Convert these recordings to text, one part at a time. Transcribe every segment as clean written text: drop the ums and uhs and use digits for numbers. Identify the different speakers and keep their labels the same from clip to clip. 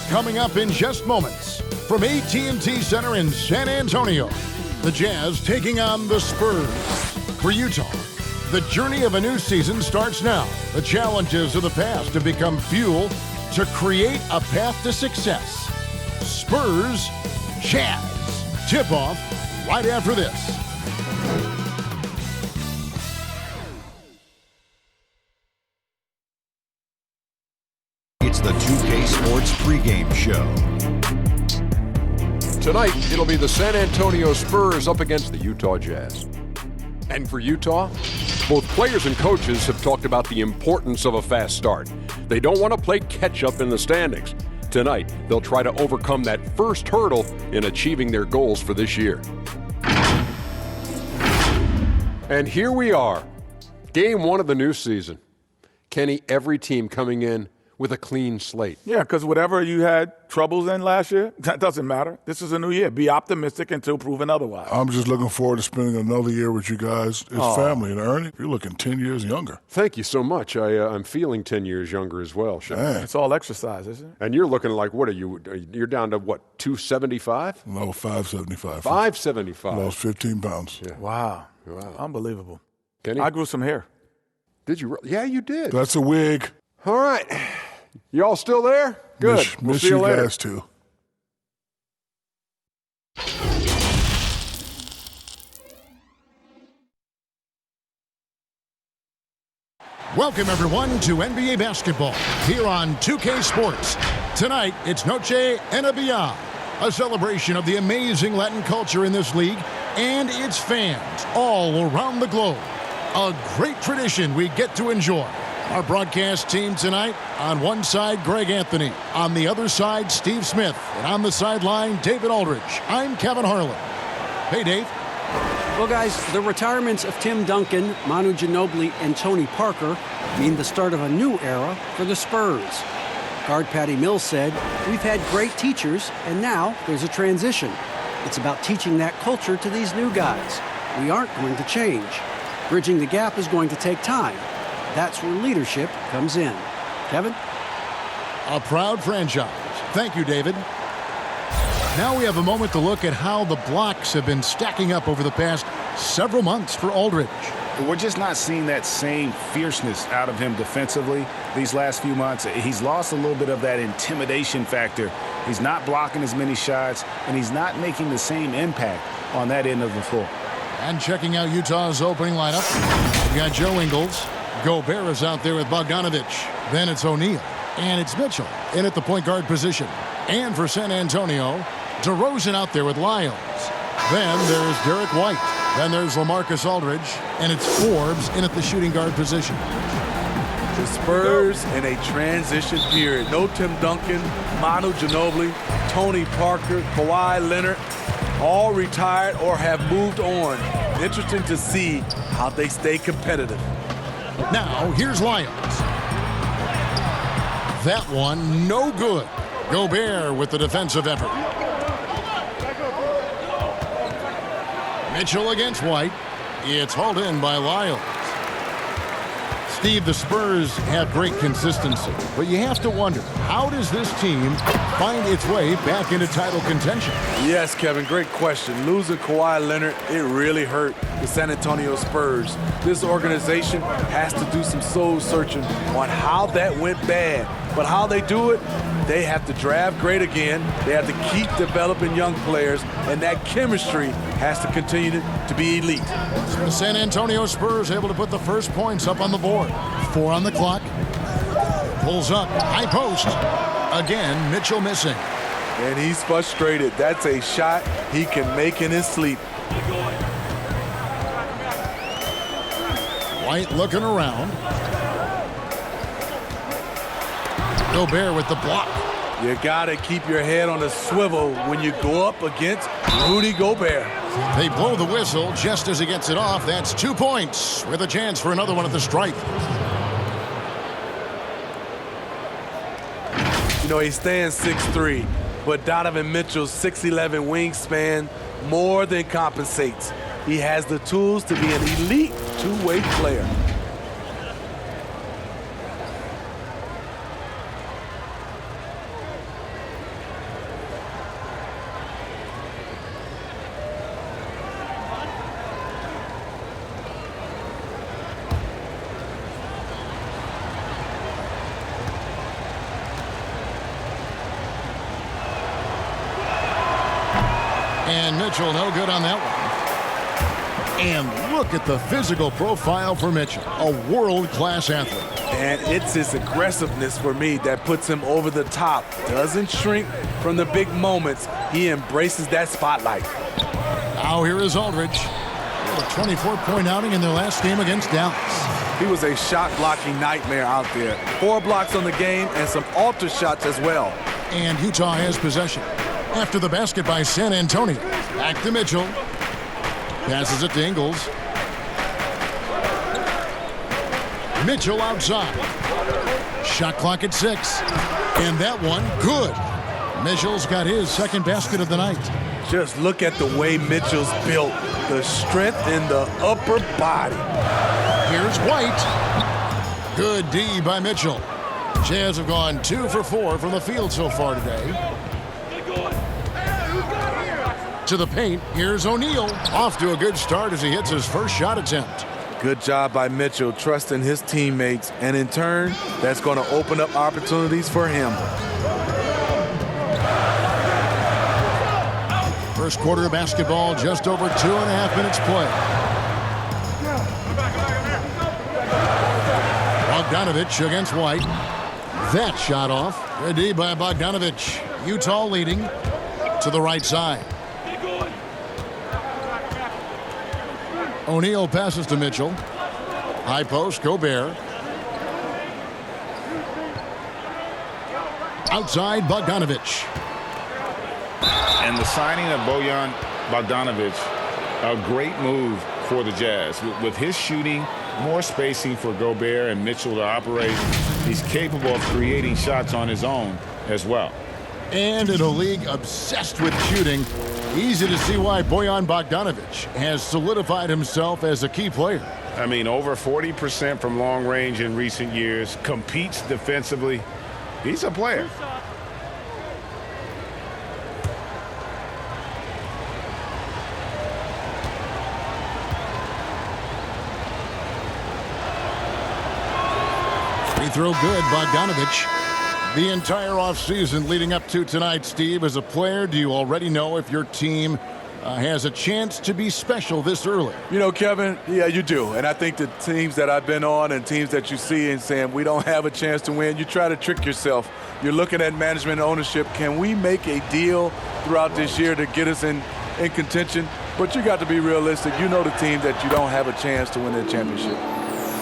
Speaker 1: coming up in just moments. From AT&T Center in San Antonio, the Jazz taking on the Spurs. For Utah, the journey of a new season starts now. The challenges of the past have become fuel to create a path to success. Spurs, Jazz. Tip-off right after this.
Speaker 2: It's the 2K Sports pregame show.
Speaker 3: Tonight, it'll be the San Antonio Spurs up against the Utah Jazz. And for Utah, both players and coaches have talked about the importance of a fast start. They don't want to play catch-up in the standings. Tonight, they'll try to overcome that first hurdle in achieving their goals for this year. And here we are, game one of the new season. Kenny, every team coming in with a clean slate.
Speaker 4: Yeah, because whatever you had troubles in last year, that doesn't matter. This is a new year. Be optimistic until proven otherwise.
Speaker 5: I'm just looking forward to spending another year with you guys as family. And Ernie, you're looking 10 years younger.
Speaker 3: Thank you so much. I'm feeling 10 years younger as well, Shep.
Speaker 4: It's all exercise, isn't it?
Speaker 3: And you're looking like, what are you? You're down to what, 275?
Speaker 5: No, 575.
Speaker 3: 575.
Speaker 5: Lost 15 pounds.
Speaker 3: Yeah.
Speaker 4: Wow. Unbelievable.
Speaker 3: Kenny?
Speaker 4: I grew some hair.
Speaker 3: Did you? Yeah, you did.
Speaker 5: That's a wig.
Speaker 3: All right. You all still there? Good. We'll
Speaker 5: Miss
Speaker 3: see you
Speaker 5: you
Speaker 3: later.
Speaker 5: guys, too.
Speaker 1: Welcome, everyone, to NBA basketball here on 2K Sports. Tonight, it's Noche NBA, a celebration of the amazing Latin culture in this league and its fans all around the globe. A great tradition we get to enjoy. Our broadcast team tonight, on one side, Greg Anthony. On the other side, Steve Smith. And on the sideline, David Aldridge. I'm Kevin Harlan. Hey, Dave.
Speaker 6: Well, guys, the retirements of Tim Duncan, Manu Ginobili, and Tony Parker mean the start of a new era for the Spurs. Guard Patty Mills said, "We've had great teachers, and now there's a transition. It's about teaching that culture to these new guys. We aren't going to change. Bridging the gap is going to take time. That's where leadership comes in." Kevin?
Speaker 1: A proud franchise. Thank you, David. Now we have a moment to look at how the blocks have been stacking up over the past several months for Aldridge.
Speaker 7: We're just not seeing that same fierceness out of him defensively these last few months. He's lost a little bit of that intimidation factor. He's not blocking as many shots, and he's not making the same impact on that end of the floor.
Speaker 1: And checking out Utah's opening lineup, we've got Joe Ingles. Gobert is out there with Bogdanovich. Then it's O'Neal. And it's Mitchell in at the point guard position. And for San Antonio, DeRozan out there with Lyles. Then there's Derek White. Then there's LaMarcus Aldridge. And it's Forbes in at the shooting guard position.
Speaker 8: The Spurs in a transition period. No Tim Duncan, Manu Ginobili, Tony Parker, Kawhi Leonard, all retired or have moved on. Interesting to see how they stay competitive.
Speaker 1: Now, here's Lyles. That one, no good. Gobert with the defensive effort. Mitchell against White. It's hauled in by Lyles. Steve, the Spurs have great consistency, but you have to wonder, how does this team find its way back into title contention?
Speaker 8: Yes, Kevin, great question. Losing Kawhi Leonard, it really hurt the San Antonio Spurs. This organization has to do some soul searching on how that went bad. But how they do it, they have to draft great again. They have to keep developing young players, and that chemistry has to continue to be elite.
Speaker 1: The San Antonio Spurs able to put the first points up on the board. 4 on the clock. Pulls up, high post. Again, Mitchell missing.
Speaker 8: And he's frustrated. That's a shot he can make in his sleep.
Speaker 1: White looking around. Gobert with the block.
Speaker 8: You gotta keep your head on a swivel when you go up against Rudy Gobert.
Speaker 1: They blow the whistle just as he gets it off. That's 2 points with a chance for another one at the stripe.
Speaker 8: You know, he stands 6'3", but Donovan Mitchell's 6'11" wingspan more than compensates. He has the tools to be an elite two-way player.
Speaker 1: And Mitchell no good on that one. And look at the physical profile for Mitchell, a world-class athlete.
Speaker 8: And it's his aggressiveness for me that puts him over the top. Doesn't shrink from the big moments. He embraces that spotlight.
Speaker 1: Now here is Aldridge. A 24-point outing in their last game against Dallas.
Speaker 8: He was a shot-blocking nightmare out there. 4 blocks on the game and some alter shots as well.
Speaker 1: And Utah has possession. After the basket by San Antonio. Back to Mitchell. Passes it to Ingles. Mitchell outside. Shot clock at 6. And that one, good. Mitchell's got his second basket of the night.
Speaker 8: Just look at the way Mitchell's built. The strength in the upper body.
Speaker 1: Here's White. Good D by Mitchell. Jazz have gone 2 for 4 from the field so far today. To the paint, here's O'Neal. Off to a good start as he hits his first shot attempt.
Speaker 8: Good job by Mitchell, trusting his teammates, and in turn, that's going to open up opportunities for him.
Speaker 1: First quarter of basketball, just over 2.5 minutes play. Bogdanovich against White. That shot off. Good D by Bogdanovich. Utah leading to the right side. O'Neal passes to Mitchell. High post, Gobert. Outside, Bogdanovich.
Speaker 7: And the signing of Bojan Bogdanovich, a great move for the Jazz. With his shooting, more spacing for Gobert and Mitchell to operate, he's capable of creating shots on his own as well.
Speaker 1: And in a league obsessed with shooting, easy to see why Bojan Bogdanovich has solidified himself as a key player.
Speaker 7: I mean, over 40% from long range in recent years, competes defensively. He's a player.
Speaker 1: Free throw good, Bogdanovich. The entire offseason leading up to tonight, Steve, as a player, do you already know if your team has a chance to be special this early?
Speaker 8: You know, Kevin, yeah, you do. And I think the teams that I've been on and teams that you see and saying we don't have a chance to win, you try to trick yourself. You're looking at management and ownership. Can we make a deal throughout this year to get us in contention? But you got to be realistic. You know the team that you don't have a chance to win the championship.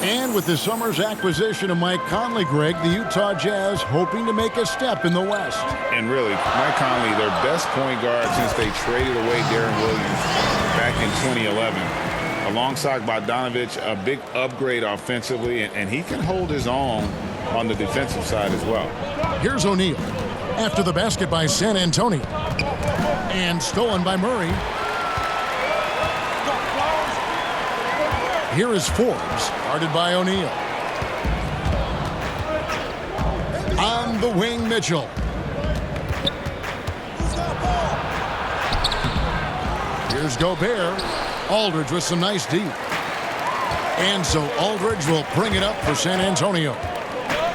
Speaker 1: And with the summer's acquisition of Mike Conley, Greg, the Utah Jazz hoping to make a step in the West.
Speaker 7: And really, Mike Conley, their best point guard since they traded away Darren Williams back in 2011. Alongside Bogdanovich, a big upgrade offensively, and he can hold his own on the defensive side as well.
Speaker 1: Here's O'Neal after the basket by San Antonio. And stolen by Murray. Here is Forbes, guarded by O'Neal. On the wing, Mitchell. Here's Gobert. Aldridge with some nice D. And so Aldridge will bring it up for San Antonio.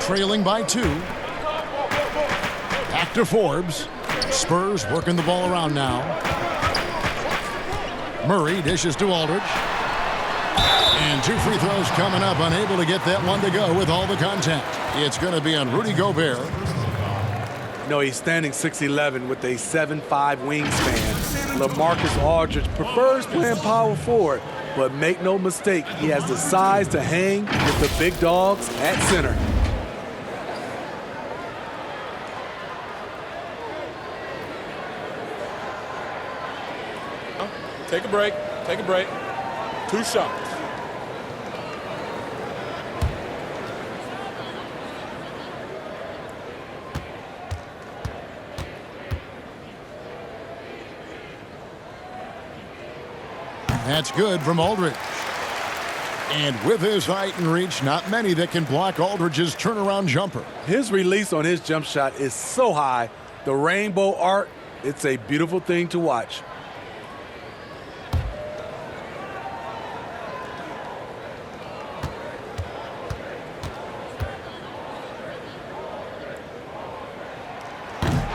Speaker 1: Trailing by 2. Back to Forbes. Spurs working the ball around now. Murray dishes to Aldridge. And 2 free throws coming up, unable to get that one to go with all the contact. It's going to be on Rudy Gobert.
Speaker 8: No, he's standing 6'11" with a 7'5" wingspan. LaMarcus Aldridge prefers playing power forward, but make no mistake, he has the size to hang with the big dogs at center.
Speaker 4: Take a break. Take a break. 2 shots.
Speaker 1: That's good from Aldridge. And with his height and reach, not many that can block Aldridge's turnaround jumper.
Speaker 8: His release on his jump shot is so high. The rainbow art, it's a beautiful thing to watch.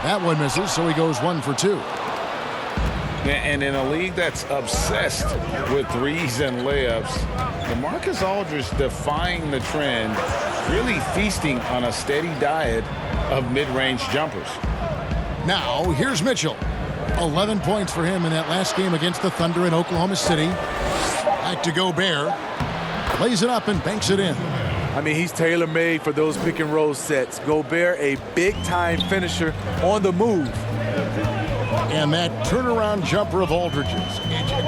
Speaker 1: That one misses, so he goes 1 for 2.
Speaker 4: And in a league that's obsessed with threes and layups, DeMarcus Aldridge defying the trend, really feasting on a steady diet of mid-range jumpers.
Speaker 1: Now, here's Mitchell. 11 points for him in that last game against the Thunder in Oklahoma City. Back to Gobert. Lays it up and banks it in.
Speaker 8: I mean, he's tailor-made for those pick-and-roll sets. Gobert, a big-time finisher on the move.
Speaker 1: And that turnaround jumper of Aldridge's,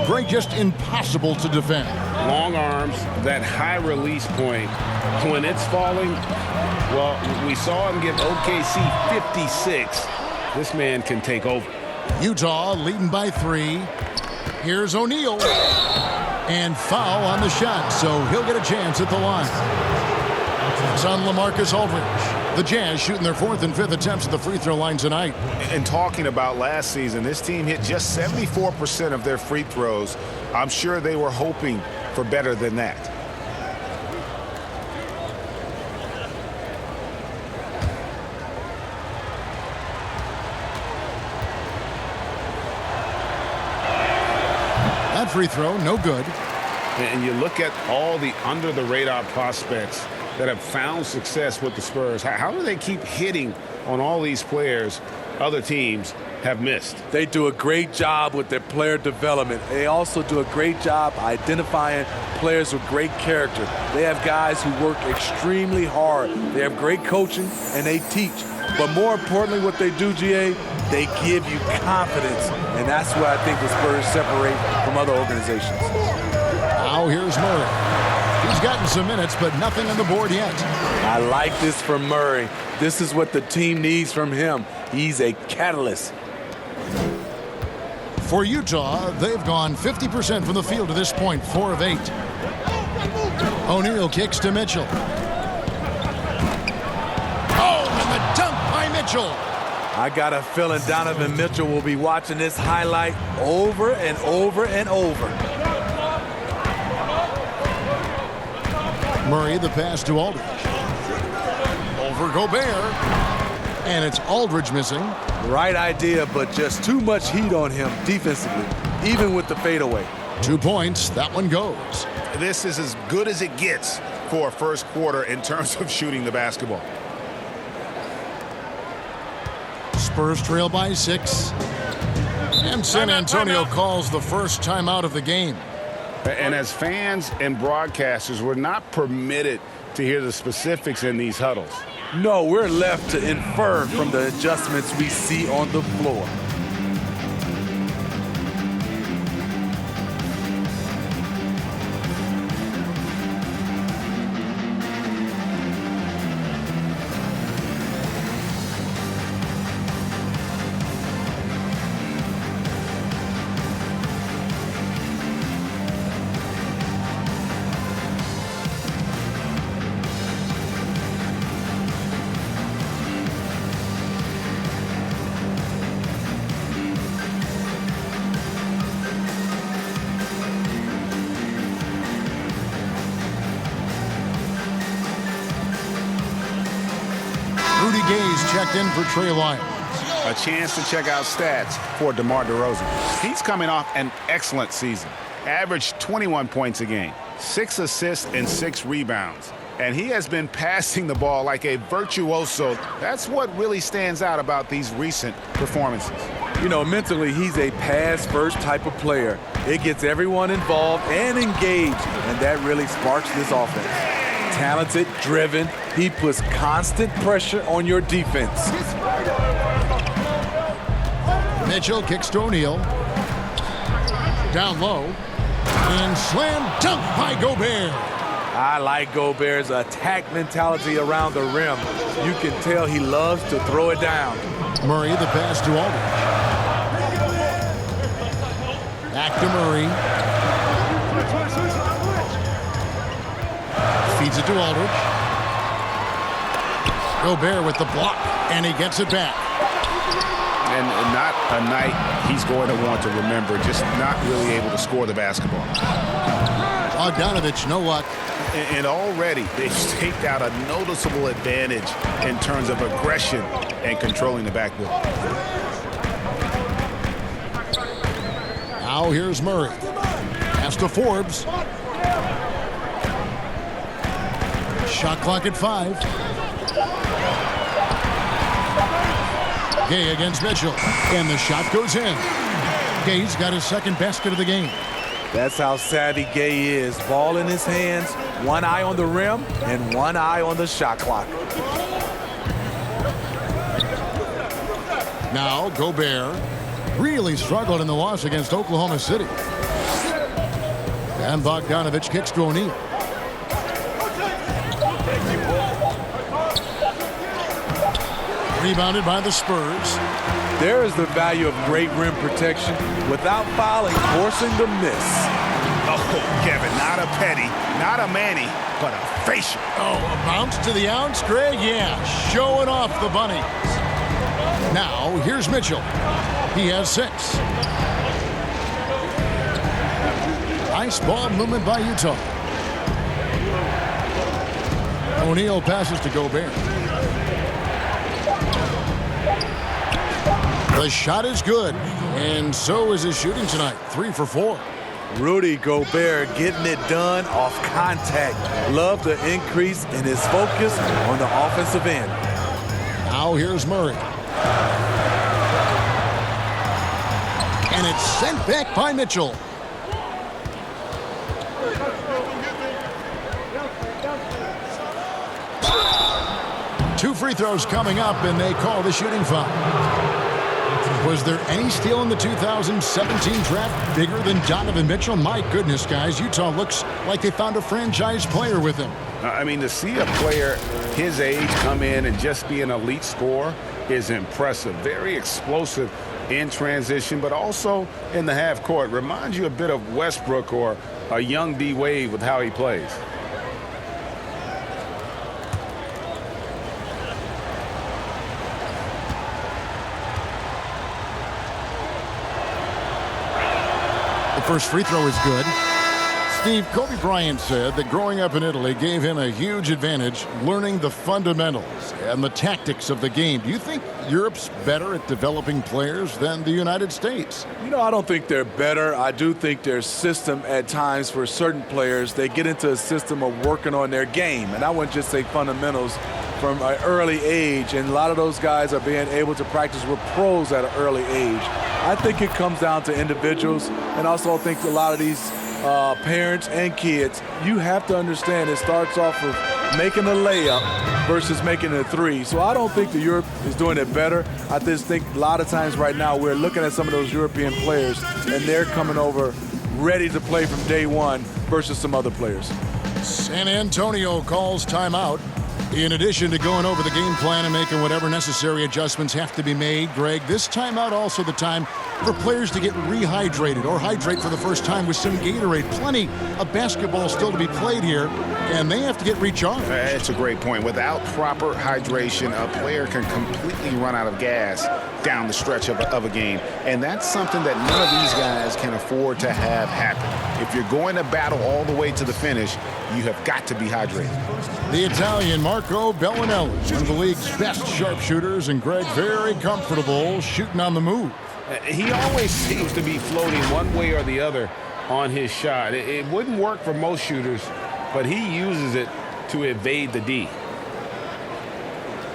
Speaker 1: Greg, just impossible to defend.
Speaker 7: Long arms, that high release point. When it's falling, well, we saw him give OKC 56. This man can take over.
Speaker 1: Utah leading by 3. Here's O'Neal. And foul on the shot, so he'll get a chance at the line. It's on LaMarcus Aldridge. The Jazz shooting their 4th and 5th attempts at the free throw line tonight.
Speaker 7: And talking about last season, this team hit just 74% of their free throws. I'm sure they were hoping for better than that.
Speaker 1: That free throw, no good.
Speaker 7: And you look at all the under-the-radar prospects that have found success with the Spurs. How do they keep hitting on all these players other teams have missed?
Speaker 8: They do a great job with their player development. They also do a great job identifying players with great character. They have guys who work extremely hard. They have great coaching, and they teach. But more importantly, what they do, GA, they give you confidence. And that's where I think the Spurs separate from other organizations.
Speaker 1: Now here's Murray. He's gotten some minutes, but nothing on the board yet.
Speaker 8: I like this from Murray. This is what the team needs from him. He's a catalyst.
Speaker 1: For Utah, they've gone 50% from the field to this point, 4 of 8. O'Neal kicks to Mitchell. Oh, and the dunk by Mitchell.
Speaker 8: I got a feeling Donovan Mitchell will be watching this highlight over and over and over.
Speaker 1: Murray, the pass to Aldridge. Over Gobert. And it's Aldridge missing.
Speaker 8: Right idea, but just too much heat on him defensively, even with the fadeaway.
Speaker 1: 2 points. That one goes.
Speaker 7: This is as good as it gets for a first quarter in terms of shooting the basketball.
Speaker 1: Spurs trail by 6. And San Antonio calls the first timeout of the game.
Speaker 7: And as fans and broadcasters, we're not permitted to hear the specifics in these huddles.
Speaker 8: No, we're left to infer from the adjustments we see on the floor.
Speaker 1: Rudy Gay's checked in for Trey Lyons.
Speaker 7: A chance to check out stats for DeMar DeRozan. He's coming off an excellent season. Averaged 21 points a game, 6 assists and 6 rebounds. And he has been passing the ball like a virtuoso. That's what really stands out about these recent performances.
Speaker 8: You know, mentally, he's a pass-first type of player. It gets everyone involved and engaged, and that really sparks this offense. Talented, driven, he puts constant pressure on your defense.
Speaker 1: Mitchell kicks to O'Neal. Down low. And slam dunk by Gobert.
Speaker 8: I like Gobert's attack mentality around the rim. You can tell he loves to throw it down.
Speaker 1: Murray, the pass to Aldridge. Back to Murray. Feeds it to Aldridge. Gobert with the block, and he gets it back.
Speaker 7: And not a night he's going to want to remember, just not really able to score the basketball.
Speaker 1: Bogdanovich, no luck.
Speaker 7: And already they've staked out a noticeable advantage in terms of aggression and controlling the backboard.
Speaker 1: Now here's Murray. Pass to Forbes. Shot clock at 5. Gay against Mitchell. And the shot goes in. Gay's got his second basket of the game.
Speaker 8: That's how savvy Gay is. Ball in his hands, one eye on the rim, and one eye on the shot clock.
Speaker 1: Now Gobert really struggled in the loss against Oklahoma City. And Bogdanovich kicks to O'Neal. Rebounded by the Spurs.
Speaker 8: There is the value of great rim protection without fouling, forcing the miss.
Speaker 7: Oh, Kevin, not a petty, not a Manny, but a facial.
Speaker 1: Oh, a bounce to the ounce, Greg? Yeah, showing off the bunnies. Now, here's Mitchell. He has 6. Nice ball movement by Utah. O'Neal passes to Gobert. The shot is good, and so is his shooting tonight. 3 for 4.
Speaker 8: Rudy Gobert getting it done off contact. Love the increase in his focus on the offensive end.
Speaker 1: Now here's Murray. And it's sent back by Mitchell. Two free throws coming up, and they call the shooting foul. Was there any steal in the 2017 draft bigger than Donovan Mitchell? My goodness, guys, Utah looks like they found a franchise player with him.
Speaker 4: I mean, to see a player his age come in and just be an elite scorer is impressive. Very explosive in transition, but also in the half court. Reminds you a bit of Westbrook or a young D-Wade with how he plays.
Speaker 1: The first free throw is good. Steve, Kobe Bryant said that growing up in Italy gave him a huge advantage learning the fundamentals and the tactics of the game. Do you think Europe's better at developing players than the United States?
Speaker 8: You know, I don't think they're better. I do think their system at times for certain players, they get into a system of working on their game. And I wouldn't just say fundamentals from an early age. And a lot of those guys are being able to practice with pros at an early age. I think it comes down to individuals. And also I think a lot of these parents and kids, you have to understand it starts off with making a layup versus making a 3. So I don't think the Europe is doing it better. I just think a lot of times right now we're looking at some of those European players and they're coming over ready to play from day one versus some other players.
Speaker 1: San Antonio calls timeout. In addition to going over the game plan and making whatever necessary adjustments have to be made, Greg, this timeout also the time for players to get rehydrated or hydrate for the first time with some Gatorade. Plenty of basketball still to be played here, and they have to get recharged.
Speaker 7: That's a great point. Without proper hydration, a player can completely run out of gas down the stretch of a game, and that's something that none of these guys can afford to have happen. If you're going to battle all the way to the finish, you have got to be hydrated.
Speaker 1: The Italian Marco Bellinelli, one of the league's best sharpshooters, and Greg very comfortable shooting on the move.
Speaker 4: He always seems to be floating one way or the other on his shot. It wouldn't work for most shooters, but he uses it to evade the D.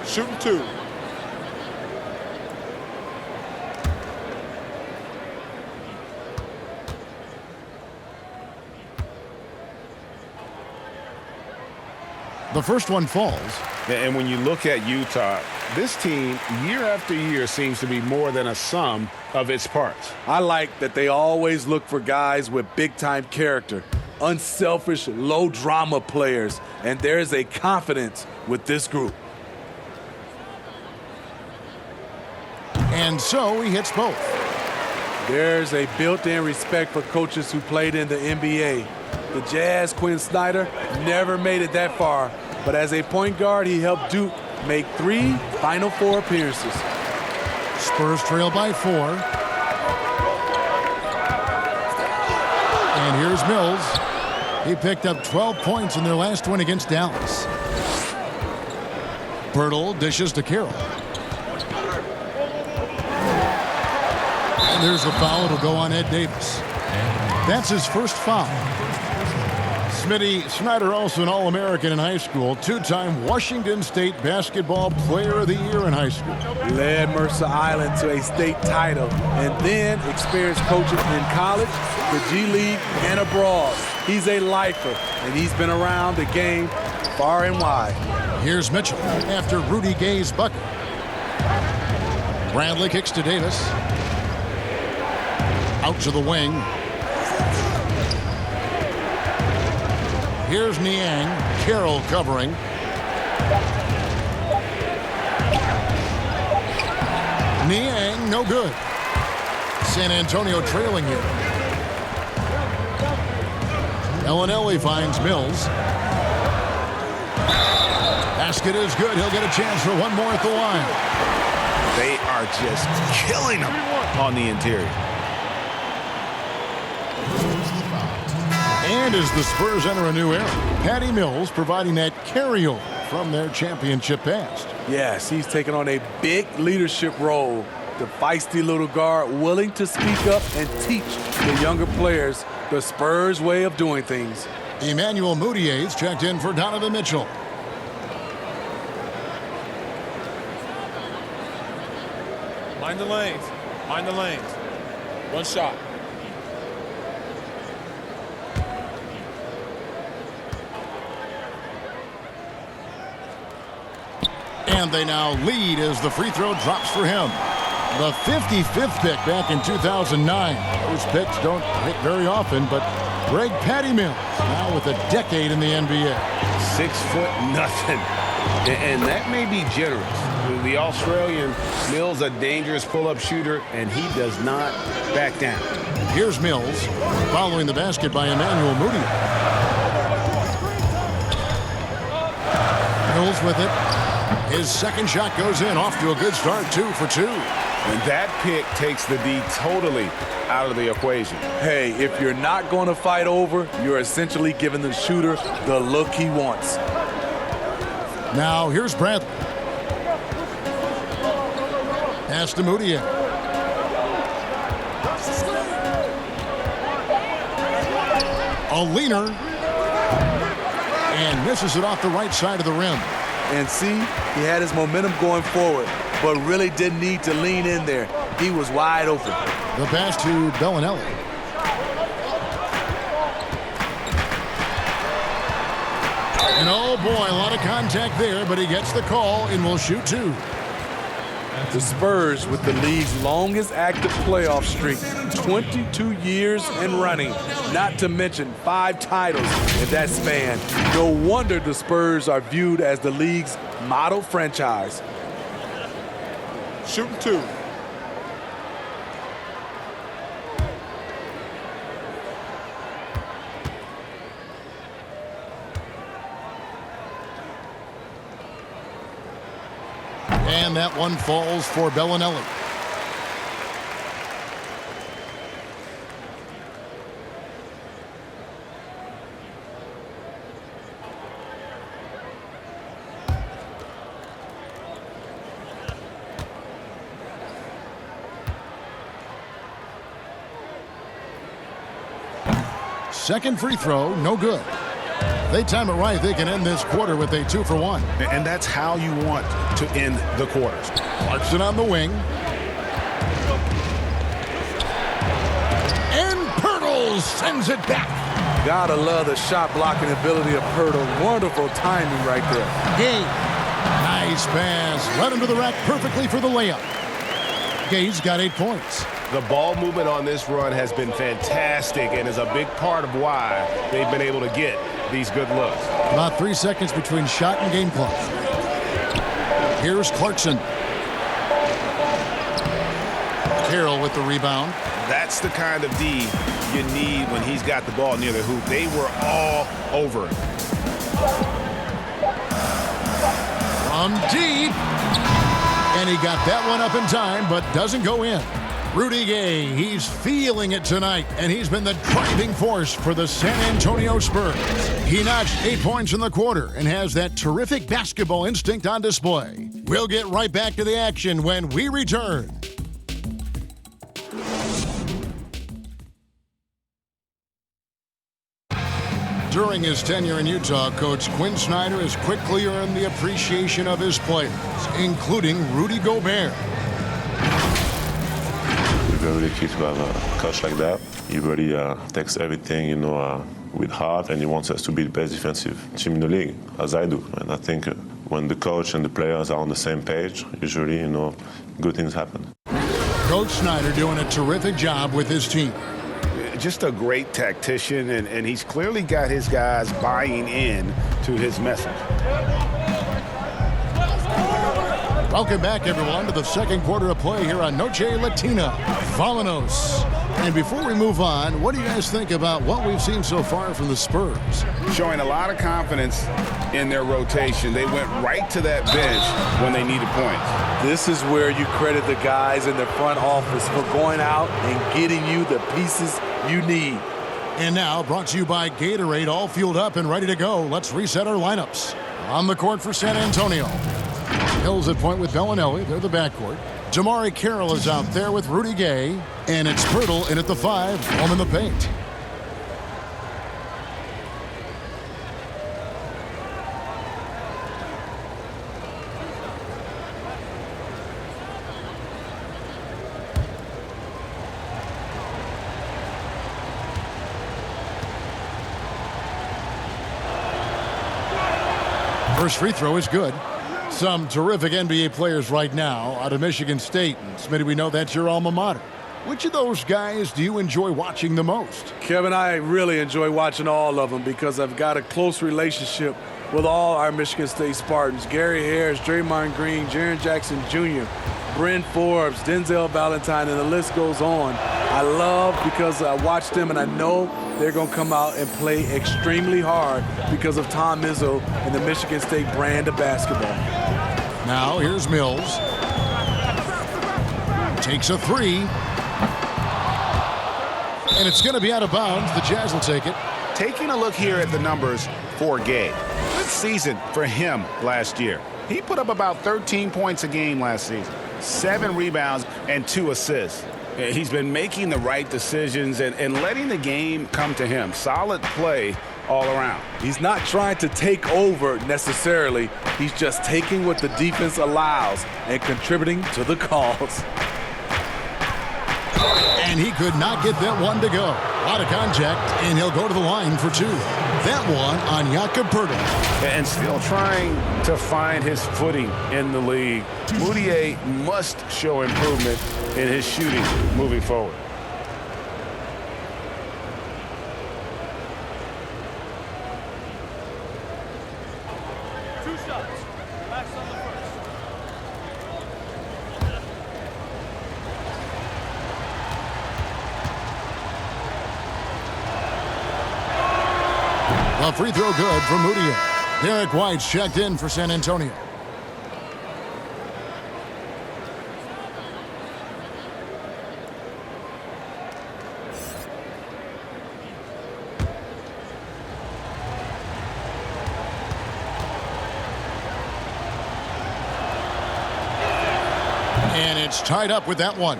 Speaker 5: Shooting 2.
Speaker 1: The first one falls.
Speaker 4: And when you look at Utah, this team, year after year, seems to be more than a sum of its parts.
Speaker 8: I like that they always look for guys with big-time character, unselfish, low-drama players, and there is a confidence with this group.
Speaker 1: And so he hits both.
Speaker 8: There's a built-in respect for coaches who played in the NBA. The Jazz, Quinn Snyder, never made it that far, but as a point guard, he helped Duke make 3 Final Four appearances.
Speaker 1: Spurs trail by 4. And here's Mills. He picked up 12 points in their last win against Dallas. Pirtle dishes to Carroll. And there's the foul. It'll go on Ed Davis. That's his first foul. Smitty Snyder, also an All-American in high school, two-time Washington State Basketball Player of the Year in high school.
Speaker 8: Led Mercer Island to a state title and then experienced coaching in college, the G League, and abroad. He's a lifer, and he's been around the game far and wide.
Speaker 1: Here's Mitchell after Rudy Gay's bucket. Bradley kicks to Davis. Out to the wing. Here's Niang. Carroll covering. Niang, no good. San Antonio trailing here. Bellinelli finds Mills. Basket is good. He'll get a chance for one more at the line.
Speaker 7: They are just killing him on the interior.
Speaker 1: And as the Spurs enter a new era, Patty Mills providing that carryover from their championship past.
Speaker 8: Yes, he's taken on a big leadership role. The feisty little guard willing to speak up and teach the younger players the Spurs way of doing things.
Speaker 1: Emmanuel Moutier's checked in for Donovan Mitchell.
Speaker 9: Mind the lanes. Mind the lanes. One shot.
Speaker 1: And they now lead as the free throw drops for him. The 55th pick back in 2009. Those picks don't hit very often, but Greg Patty Mills now with a decade in the NBA.
Speaker 4: 6'0", and that may be generous. The Australian Mills, a dangerous pull-up shooter, and he does not back down.
Speaker 1: Here's Mills following the basket by Emmanuel Moutier. Mills with it. His second shot goes in, off to a good start, 2 for 2.
Speaker 7: And that pick takes the D totally out of the equation.
Speaker 8: Hey, if you're not going to fight over, you're essentially giving the shooter the look he wants.
Speaker 1: Now here's Bradley. Pass to Moutier. A leaner. And misses it off the right side of the rim.
Speaker 8: And see, he had his momentum going forward, but really didn't need to lean in there. He was wide open.
Speaker 1: The pass to Bellinelli. And oh boy, a lot of contact there, but he gets the call and will shoot 2.
Speaker 8: The Spurs with the league's longest active playoff streak, 22 years and running, not to mention 5 titles in that span. No wonder the Spurs are viewed as the league's model franchise.
Speaker 9: Shooting 2.
Speaker 1: And that one falls for Bellinelli. Second free throw, no good. They time it right, they can end this quarter with a 2 for 1.
Speaker 7: And that's how you want to end the quarters.
Speaker 1: Clarkson on the wing. And Pirtle sends it back.
Speaker 8: Gotta love the shot blocking ability of Pirtle. Wonderful timing right there.
Speaker 1: Gay. Nice pass. Led him to the rack perfectly for the layup. Gay's got 8 points.
Speaker 7: The ball movement on this run has been fantastic and is a big part of why they've been able to get these good looks.
Speaker 1: About 3 seconds between shot and game clock. Here's Clarkson. Carroll with the rebound.
Speaker 7: That's the kind of D you need when he's got the ball near the hoop. They were all over it.
Speaker 1: From deep. And he got that one up in time, but doesn't go in. Rudy Gay, he's feeling it tonight, and he's been the driving force for the San Antonio Spurs. He notched 8 points in the quarter and has that terrific basketball instinct on display. We'll get right back to the action when we return. During his tenure in Utah, Coach Quinn Snyder has quickly earned the appreciation of his players, including Rudy Gobert.
Speaker 10: We're very lucky to have a coach like that. He really takes everything, with heart, and he wants us to be the best defensive team in the league, as I do. And I think when the coach and the players are on the same page, usually, good things happen.
Speaker 1: Coach Snyder doing a terrific job with his team.
Speaker 7: Just a great tactician, and he's clearly got his guys buying in to his message.
Speaker 1: Welcome back, everyone, to the second quarter of play here on Noche Latina. Vámonos. And before we move on, what do you guys think about what we've seen so far from the Spurs?
Speaker 7: Showing a lot of confidence in their rotation. They went right to that bench when they needed points.
Speaker 8: This is where you credit the guys in the front office for going out and getting you the pieces you need.
Speaker 1: And now, brought to you by Gatorade, all fueled up and ready to go. Let's reset our lineups. On the court for San Antonio. Hills at point with Bellinelli. They're the backcourt. Jamari Carroll is out there with Rudy Gay. And it's Pirtle in at the 5, home in the paint. First free throw is good. Some terrific NBA players right now out of Michigan State. And Smitty, we know that's your alma mater. Which of those guys do you enjoy watching the most?
Speaker 8: Kevin, I really enjoy watching all of them because I've got a close relationship with all our Michigan State Spartans. Gary Harris, Draymond Green, Jaren Jackson Jr., Bryn Forbes, Denzel Valentine, and the list goes on. I love because I watch them and I know they're going to come out and play extremely hard because of Tom Izzo and the Michigan State brand of basketball.
Speaker 1: Now here's Mills. Takes a 3. And it's going to be out of bounds. The Jazz will take it.
Speaker 7: Taking a look here at the numbers for Gay. Good season for him last year. He put up about 13 points a game last season, 7 rebounds and 2 assists. He's been making the right decisions and letting the game come to him. Solid play all around.
Speaker 8: He's not trying to take over necessarily. He's just taking what the defense allows and contributing to the cause.
Speaker 1: And he could not get that one to go. A lot of contact, and he'll go to the line for 2. That one on Jakob Poeltl.
Speaker 7: And still trying to find his footing in the league. Moutier must show improvement in his shooting moving forward.
Speaker 1: A free throw good for Moutier. Derek White's checked in for San Antonio. And it's tied up with that one.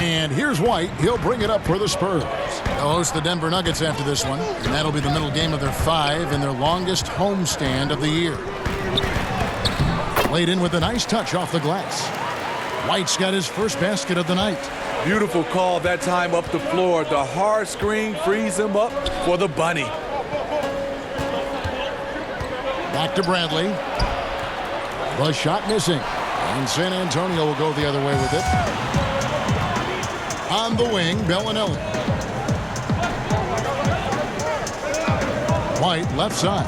Speaker 1: And here's White. He'll bring it up for the Spurs. They'll host the Denver Nuggets after this one. And that'll be the middle game of their 5 and their longest homestand of the year. Laid in with a nice touch off the glass. White's got his first basket of the night.
Speaker 8: Beautiful call that time up the floor. The hard screen frees him up for the bunny.
Speaker 1: Back to Bradley. The shot missing. And San Antonio will go the other way with it. On the wing, Bellinelli. White, left side.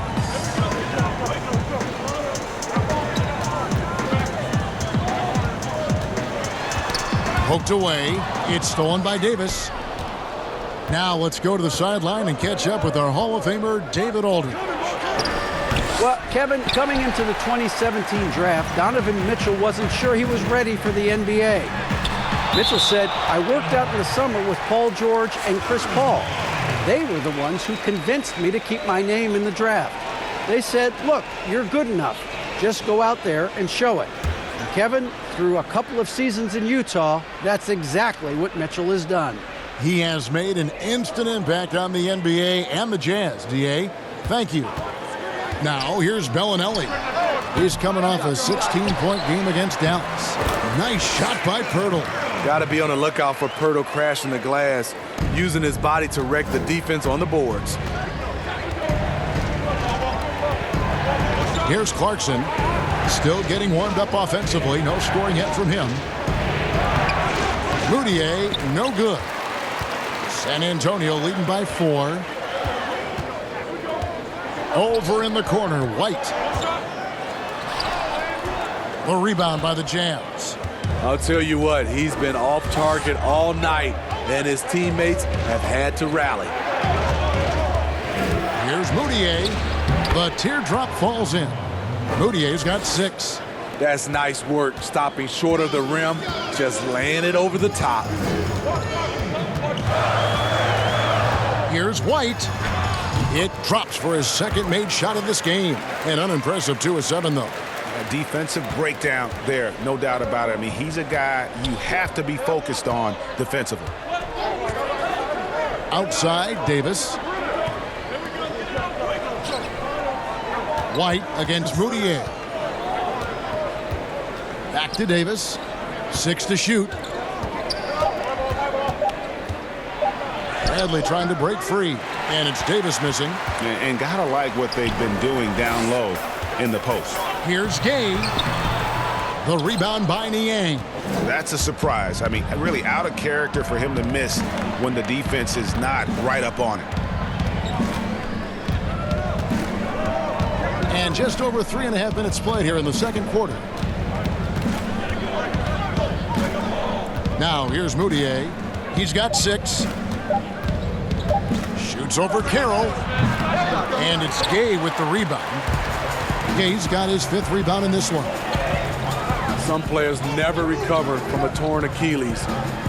Speaker 1: Poked away. It's stolen by Davis. Now let's go to the sideline and catch up with our Hall of Famer, David Aldridge.
Speaker 6: Well, Kevin, coming into the 2017 draft, Donovan Mitchell wasn't sure he was ready for the NBA. Mitchell said, "I worked out in the summer with Paul George and Chris Paul. They were the ones who convinced me to keep my name in the draft. They said, look, you're good enough. Just go out there and show it." And Kevin, through a couple of seasons in Utah, that's exactly what Mitchell has done.
Speaker 1: He has made an instant impact on the NBA and the Jazz, D.A. Thank you. Now, here's Bellinelli. He's coming off a 16-point game against Dallas. Nice shot by Pirtle.
Speaker 8: Got to be on the lookout for Pirtle crashing the glass, using his body to wreck the defense on the boards.
Speaker 1: Here's Clarkson. Still getting warmed up offensively. No scoring yet from him. Moutier, no good. San Antonio leading by 4. Over in the corner, White. The rebound by the Jazz.
Speaker 8: I'll tell you what, he's been off target all night, and his teammates have had to rally.
Speaker 1: Here's Moutier. The teardrop falls in. Moutier's got 6.
Speaker 8: That's nice work, stopping short of the rim, just laying it over the top.
Speaker 1: Here's White. It drops for his second made shot of this game. An unimpressive 2 of 7, though.
Speaker 7: A defensive breakdown there, no doubt about it. I mean, he's a guy you have to be focused on defensively.
Speaker 1: Outside, Davis. White against Moutier. Back to Davis. 6 to shoot. Bradley trying to break free. And it's Davis missing.
Speaker 7: And gotta like what they've been doing down low in the post.
Speaker 1: Here's Gay. The rebound by Niang.
Speaker 7: That's a surprise. I mean, really out of character for him to miss when the defense is not right up on it.
Speaker 1: And just over 3.5 minutes played here in the second quarter. Now here's Moutier. He's got 6. Shoots over Carroll. And it's Gay with the rebound. Gay's got his 5th rebound in this one.
Speaker 8: Some players never recover from a torn Achilles.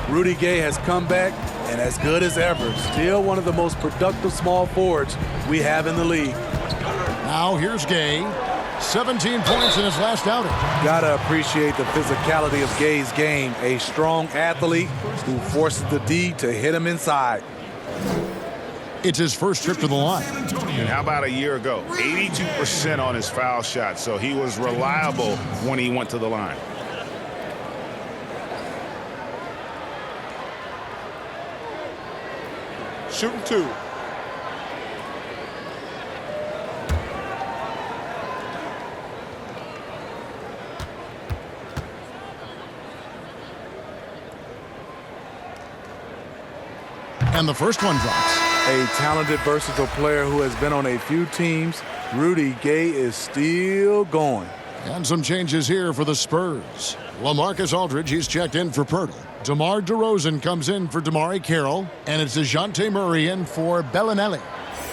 Speaker 8: Rudy Gay has come back and as good as ever. Still one of the most productive small forwards we have in the league.
Speaker 1: Now here's Gay. 17 points in his last outing.
Speaker 8: Gotta appreciate the physicality of Gay's game. A strong athlete who forces the D to hit him inside.
Speaker 1: It's his first trip to the line.
Speaker 7: And how about a year ago? 82% on his foul shot, so he was reliable when he went to the line.
Speaker 9: Shooting 2.
Speaker 1: And the first one drops.
Speaker 8: A talented, versatile player who has been on a few teams. Rudy Gay is still going.
Speaker 1: And some changes here for the Spurs. LaMarcus Aldridge, he's checked in for Pirtle. DeMar DeRozan comes in for DeMar Carroll. And it's DeJounte Murray in for Bellinelli.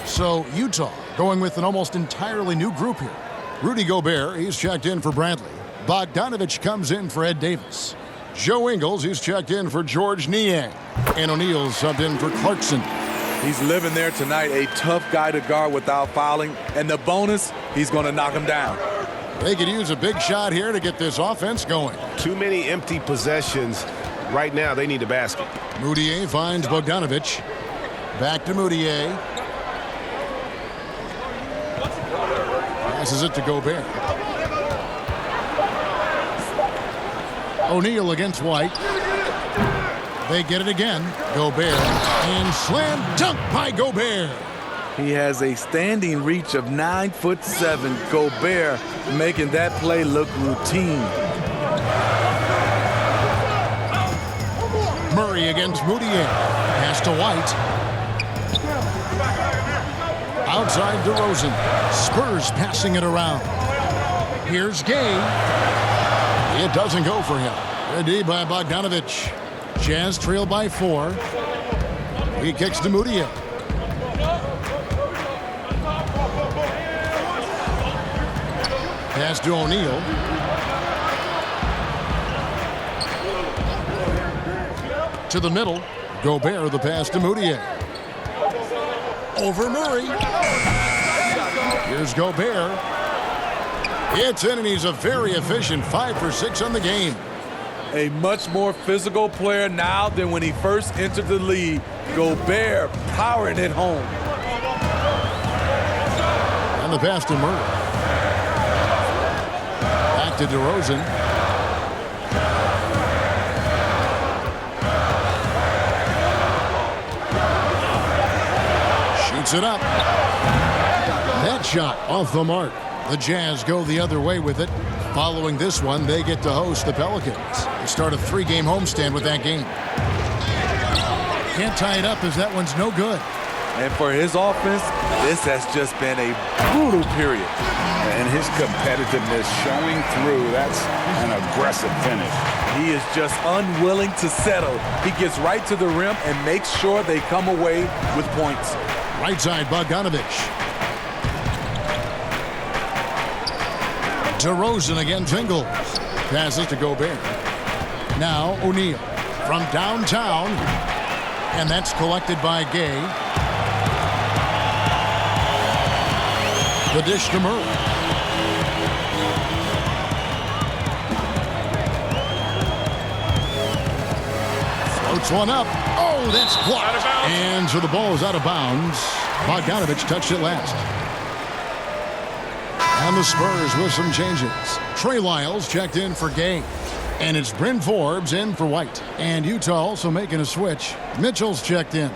Speaker 1: So Utah going with an almost entirely new group here. Rudy Gobert, he's checked in for Bradley. Bogdanovich comes in for Ed Davis. Joe Ingles, he's checked in for George Niang. And O'Neal's subbed in for Clarkson.
Speaker 8: He's living there tonight, a tough guy to guard without fouling. And the bonus, he's going to knock him down.
Speaker 1: They could use a big shot here to get this offense going.
Speaker 7: Too many empty possessions. Right now, they need a basket.
Speaker 1: Moutier finds Bogdanovich. Back to Moutier. Passes it to Gobert. O'Neal against White. They get it again. Gobert. And slam dunk by Gobert.
Speaker 8: He has a standing reach of 9'7". Gobert making that play look routine.
Speaker 1: Murray against Moutier. Pass to White. Outside DeRozan. Spurs passing it around. Here's Gay. It doesn't go for him. Ready by Bogdanovich. Jazz trail by 4. He kicks to Moutier. Pass to O'Neal. To the middle. Gobert, the pass to Moutier. Over Murray. Here's Gobert. It's in, and he's a very efficient 5 for 6 on the game.
Speaker 8: a much more physical player now than when he first entered the league. Gobert powering it home.
Speaker 1: And the pass to Murray. Back to DeRozan. Shoots it up. That shot off the mark. The Jazz go the other way with it. Following this one, they get to host the Pelicans. They start a 3-game homestand with that game. Can't tie it up as that one's no good.
Speaker 8: And for his offense, this has just been a brutal period.
Speaker 7: And his competitiveness showing through. That's an aggressive finish.
Speaker 8: He is just unwilling to settle. He gets right to the rim and makes sure they come away with points.
Speaker 1: Right side, Bogdanovich. DeRozan again jingles. Passes to Gobert. Now O'Neal from downtown. And that's collected by Gay. The dish to Murray. Floats one up. Oh, that's blocked. And so the ball is out of bounds. Bogdanovich touched it last. And the Spurs with some changes. Trey Lyles checked in for Gay. And it's Bryn Forbes in for White. And Utah also making a switch. Mitchell's checked in.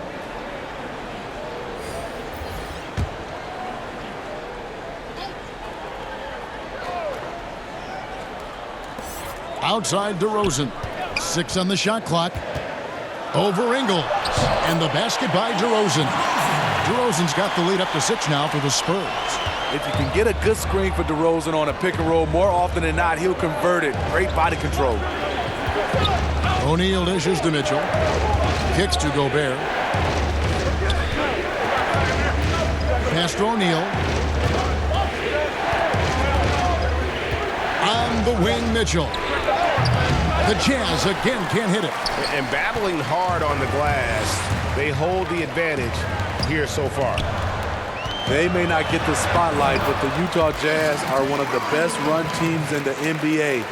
Speaker 1: Outside DeRozan. 6 on the shot clock. Over Ingles. And the basket by DeRozan. DeRozan's got the lead up to 6 now for the Spurs.
Speaker 8: If you can get a good screen for DeRozan on a pick and roll, more often than not, he'll convert it. Great body control.
Speaker 1: O'Neal dishes to Mitchell. Kicks to Gobert. Pass to O'Neal. On the wing, Mitchell. The Jazz again can't hit it.
Speaker 7: And battling hard on the glass, they hold the advantage here so far.
Speaker 8: They may not get the spotlight, but the Utah Jazz are one of the best run teams in the NBA.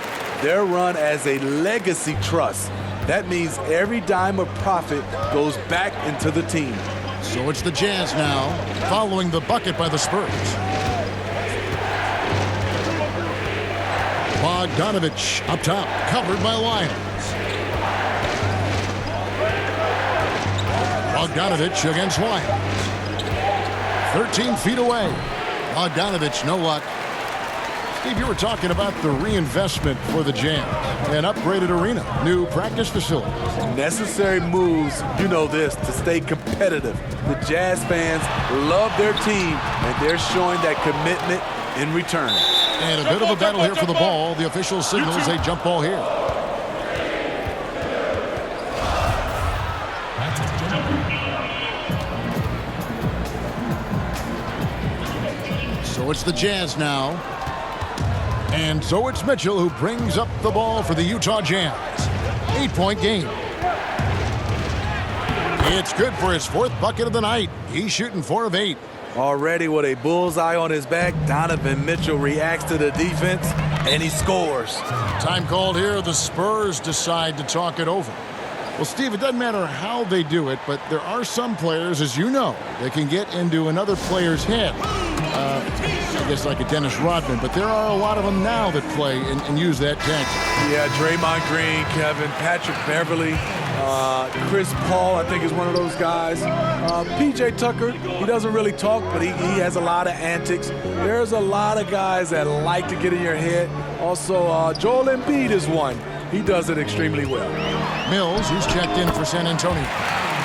Speaker 8: They're run as a legacy trust. That means every dime of profit goes back into the team.
Speaker 1: So it's the Jazz now, following the bucket by the Spurs. Bogdanovich up top, covered by Lyles. Bogdanovich against Lyles. 13 feet away. Bogdanovich, no luck. Steve, you were talking about the reinvestment for the Jazz. An upgraded arena, new practice facilities.
Speaker 8: Necessary moves, you know this, to stay competitive. The Jazz fans love their team, and they're showing that commitment in return.
Speaker 1: And a bit of a battle here for the ball. The official signals a jump ball here. So it's the Jazz now. And so it's Mitchell who brings up the ball for the Utah Jazz. 8-point game. It's good for his 4th bucket of the night. He's shooting 4 of 8.
Speaker 8: Already with a bullseye on his back, Donovan Mitchell reacts to the defense, and he scores.
Speaker 1: Time called here. The Spurs decide to talk it over. Well, Steve, it doesn't matter how they do it, but there are some players, as you know, that can get into another player's head. I guess like a Dennis Rodman, but there are a lot of them now that play and use that tactic.
Speaker 8: Yeah, Draymond Green, Kevin, Patrick Beverly, Chris Paul, I think is one of those guys. P.J. Tucker, he doesn't really talk, but he has a lot of antics. There's a lot of guys that like to get in your head. Also, Joel Embiid is one. He does it extremely well.
Speaker 1: Mills, who's checked in for San Antonio.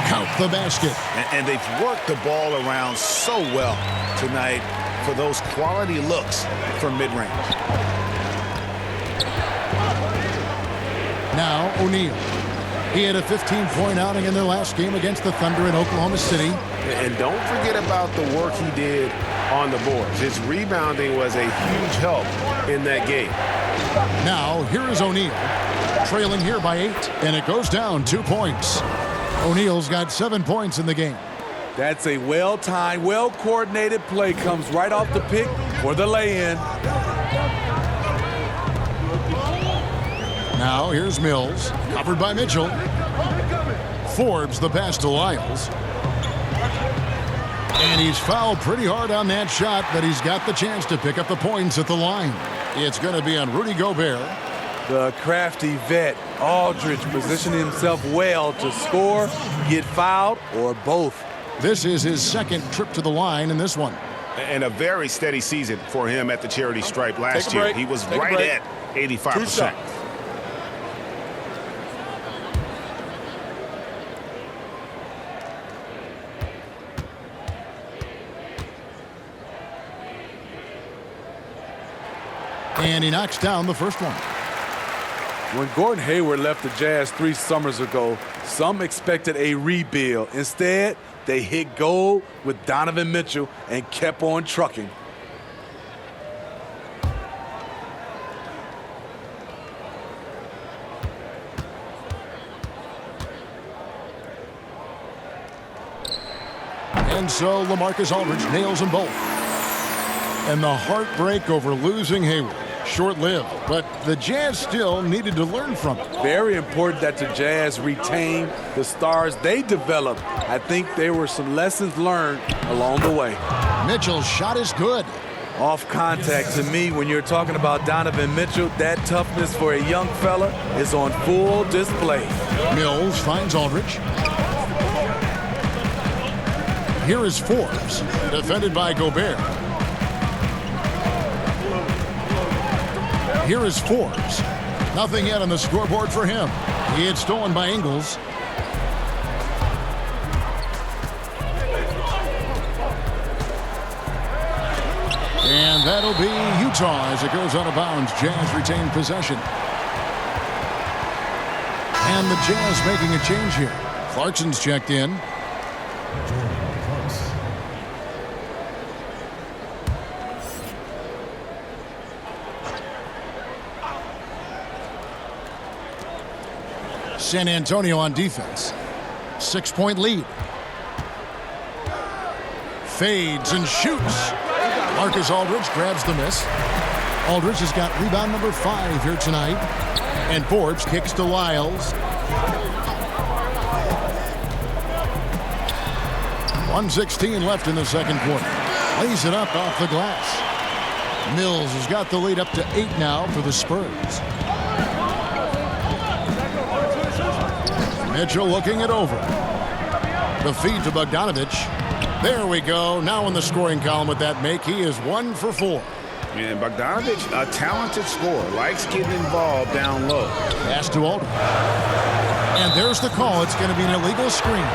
Speaker 1: Count the basket.
Speaker 7: And they've worked the ball around so well tonight for those quality looks from mid-range.
Speaker 1: Now O'Neal. He had a 15-point outing in their last game against the Thunder in Oklahoma City.
Speaker 7: And don't forget about the work he did on the boards. His rebounding was a huge help in that game.
Speaker 1: Now here is O'Neal, trailing here by 8, and it goes down 2 points. O'Neal's got 7 points in the game.
Speaker 8: That's a well-timed, well-coordinated play. Comes right off the pick for the lay-in.
Speaker 1: Now here's Mills, covered by Mitchell. Forbes the pass to Lyles. And he's fouled pretty hard on that shot, but he's got the chance to pick up the points at the line. It's going to be on Rudy Gobert.
Speaker 8: The crafty vet, Aldridge, positioning himself well to score, get fouled, or both.
Speaker 1: This is his second trip to the line in this one.
Speaker 7: And a very steady season for him at the charity stripe last year. He was right at 85%.
Speaker 1: And he knocks down the first one.
Speaker 8: When Gordon Hayward left the Jazz 3 summers ago, some expected a rebuild. Instead, they hit gold with Donovan Mitchell and kept on trucking.
Speaker 1: And so LaMarcus Aldridge nails them both. And the heartbreak over losing Hayward. Short-lived, but the Jazz still needed to learn from it.
Speaker 8: Very important that the Jazz retain the stars they developed. I think there were some lessons learned along the way.
Speaker 1: Mitchell's shot is good.
Speaker 8: Off contact, to me, when you're talking about Donovan Mitchell, that toughness for a young fella is on full display.
Speaker 1: Mills finds Aldridge. Here is Forbes, defended by Gobert. Here is Forbes. Nothing yet on the scoreboard for him. He had stolen by Ingles. And that'll be Utah as it goes out of bounds. Jazz retain possession. And the Jazz making a change here. Clarkson's checked in. San Antonio on defense. 6-point lead. Fades and shoots. Marcus Aldridge grabs the miss. Aldridge has got rebound number 5 here tonight. And Forbes kicks to Lyles. 1:16 left in the second quarter. Lays it up off the glass. Mills has got the lead up to 8 now for the Spurs. Mitchell looking it over. The feed to Bogdanovich. There we go. Now in the scoring column with that make, he is 1 for 4.
Speaker 7: And Bogdanovich, a talented scorer, likes getting involved down low.
Speaker 1: Pass to Aldridge. And there's the call. It's going to be an illegal screen.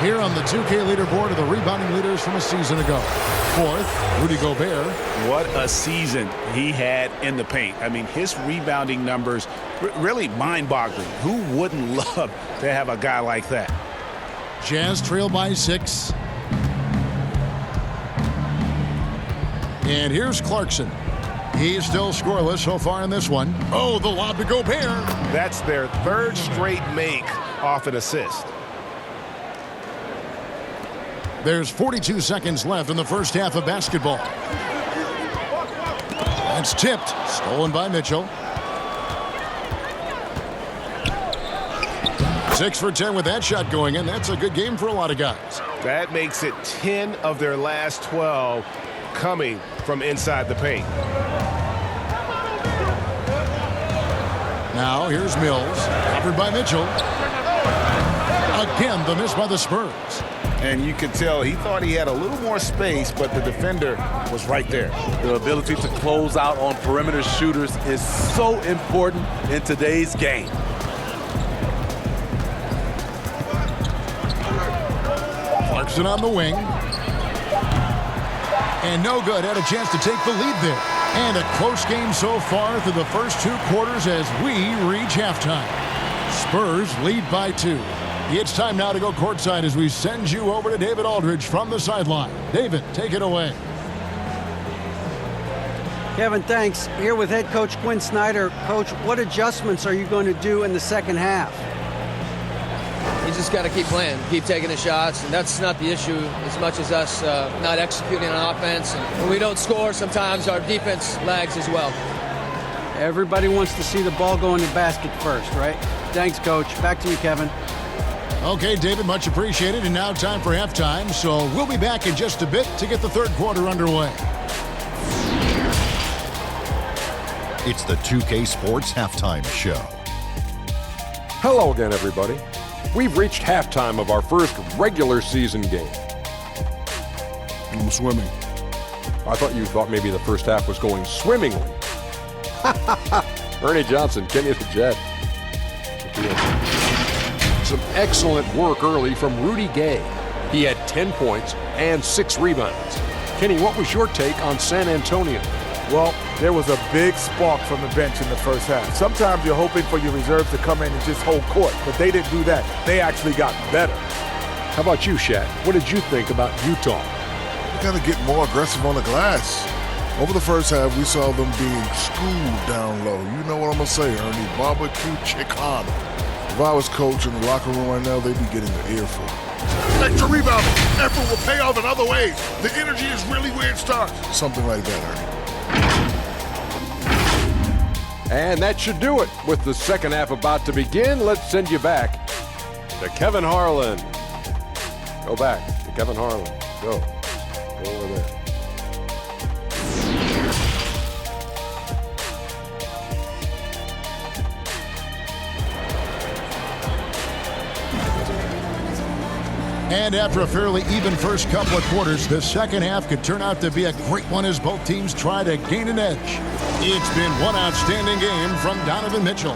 Speaker 1: Here on the 2K leaderboard are the rebounding leaders from a season ago. 4th, Rudy Gobert.
Speaker 7: What a season he had in the paint. I mean, his rebounding numbers really mind-boggling. Who wouldn't love to have a guy like that?
Speaker 1: Jazz trail by 6. And here's Clarkson. He's still scoreless so far in this one. Oh, the lob to Gobert.
Speaker 7: That's their 3rd straight make off an assist.
Speaker 1: There's 42 seconds left in the first half of basketball. That's tipped. Stolen by Mitchell. 6 for 10 with that shot going in. That's a good game for a lot of guys.
Speaker 7: That makes it 10 of their last 12 coming from inside the paint.
Speaker 1: Now here's Mills. Covered by Mitchell. Again, the miss by the Spurs.
Speaker 7: And you could tell he thought he had a little more space, but the defender was right there.
Speaker 8: The ability to close out on perimeter shooters is so important in today's game.
Speaker 1: Clarkson on the wing. And no good. Had a chance to take the lead there. And a close game so far through the first 2 quarters as we reach halftime. Spurs lead by 2. It's time now to go courtside as we send you over to David Aldridge from the sideline. David, take it away.
Speaker 6: Kevin, thanks. Here with head coach Quinn Snyder. Coach, what adjustments are you going to do in the second half?
Speaker 11: You just got to keep playing, keep taking the shots, and that's not the issue as much as us not executing on offense. And when we don't score, sometimes our defense lags as well.
Speaker 6: Everybody wants to see the ball go in the basket first, right? Thanks, Coach. Back to you, Kevin.
Speaker 1: Okay, David, much appreciated. And now time for halftime. So we'll be back in just a bit to get the third quarter underway.
Speaker 2: It's the 2K Sports Halftime Show.
Speaker 3: Hello again, everybody. We've reached halftime of our first regular season game.
Speaker 5: I'm swimming.
Speaker 3: I thought you thought maybe the first half was going swimmingly. Ernie Johnson, Kenny the Jet. Some excellent work early from Rudy Gay. He had 10 points and 6 rebounds. Kenny, what was your take on San Antonio?
Speaker 8: Well, there was a big spark from the bench in the first half. Sometimes you're hoping for your reserves to come in and just hold court, but they didn't do that. They actually got better.
Speaker 3: How about you, Shaq? What did you think about Utah?
Speaker 5: They got to get more aggressive on the glass. Over the first half, we saw them being schooled down low. You know what I'm going to say, Ernie. Barbecue chicken. If I was coach in the locker room right now, they'd be getting an earful. Extra rebound. Effort will pay off in other ways. The energy is really where it starts. Something like that, Ernie.
Speaker 3: And that should do it. With the second half about to begin, let's send you back to Kevin Harlan. Go back to Kevin Harlan. Go over there.
Speaker 1: And after a fairly even first couple of quarters, the second half could turn out to be a great one as both teams try to gain an edge. It's been one outstanding game from Donovan Mitchell.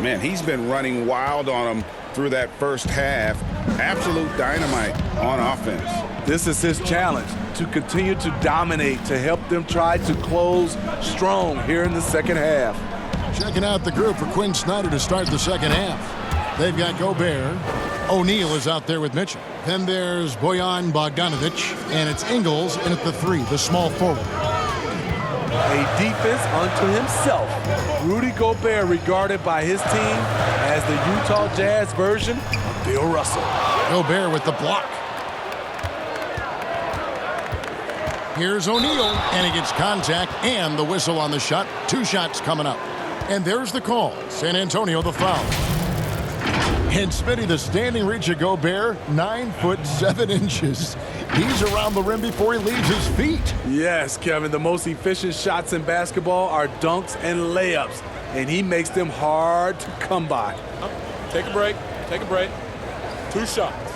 Speaker 7: Man, he's been running wild on them through that first half. Absolute dynamite on offense.
Speaker 8: This is his challenge, to continue to dominate, to help them try to close strong here in the second half.
Speaker 1: Checking out the group for Quinn Snyder to start the second half. They've got Gobert. O'Neal is out there with Mitchell. Then there's Bojan Bogdanovic, and it's Ingles in at the 3, the small forward.
Speaker 8: A defense unto himself. Rudy Gobert regarded by his team as the Utah Jazz version of Bill Russell.
Speaker 1: Gobert with the block. Here's O'Neal, and he gets contact and the whistle on the shot. 2 shots coming up. And there's the call. San Antonio the foul. And Smitty, the standing reach of Gobert, 9'7". He's around the rim before he leaves his feet.
Speaker 8: Yes, Kevin, the most efficient shots in basketball are dunks and layups, and he makes them hard to come by.
Speaker 9: Take a break. Take a break. 2 shots.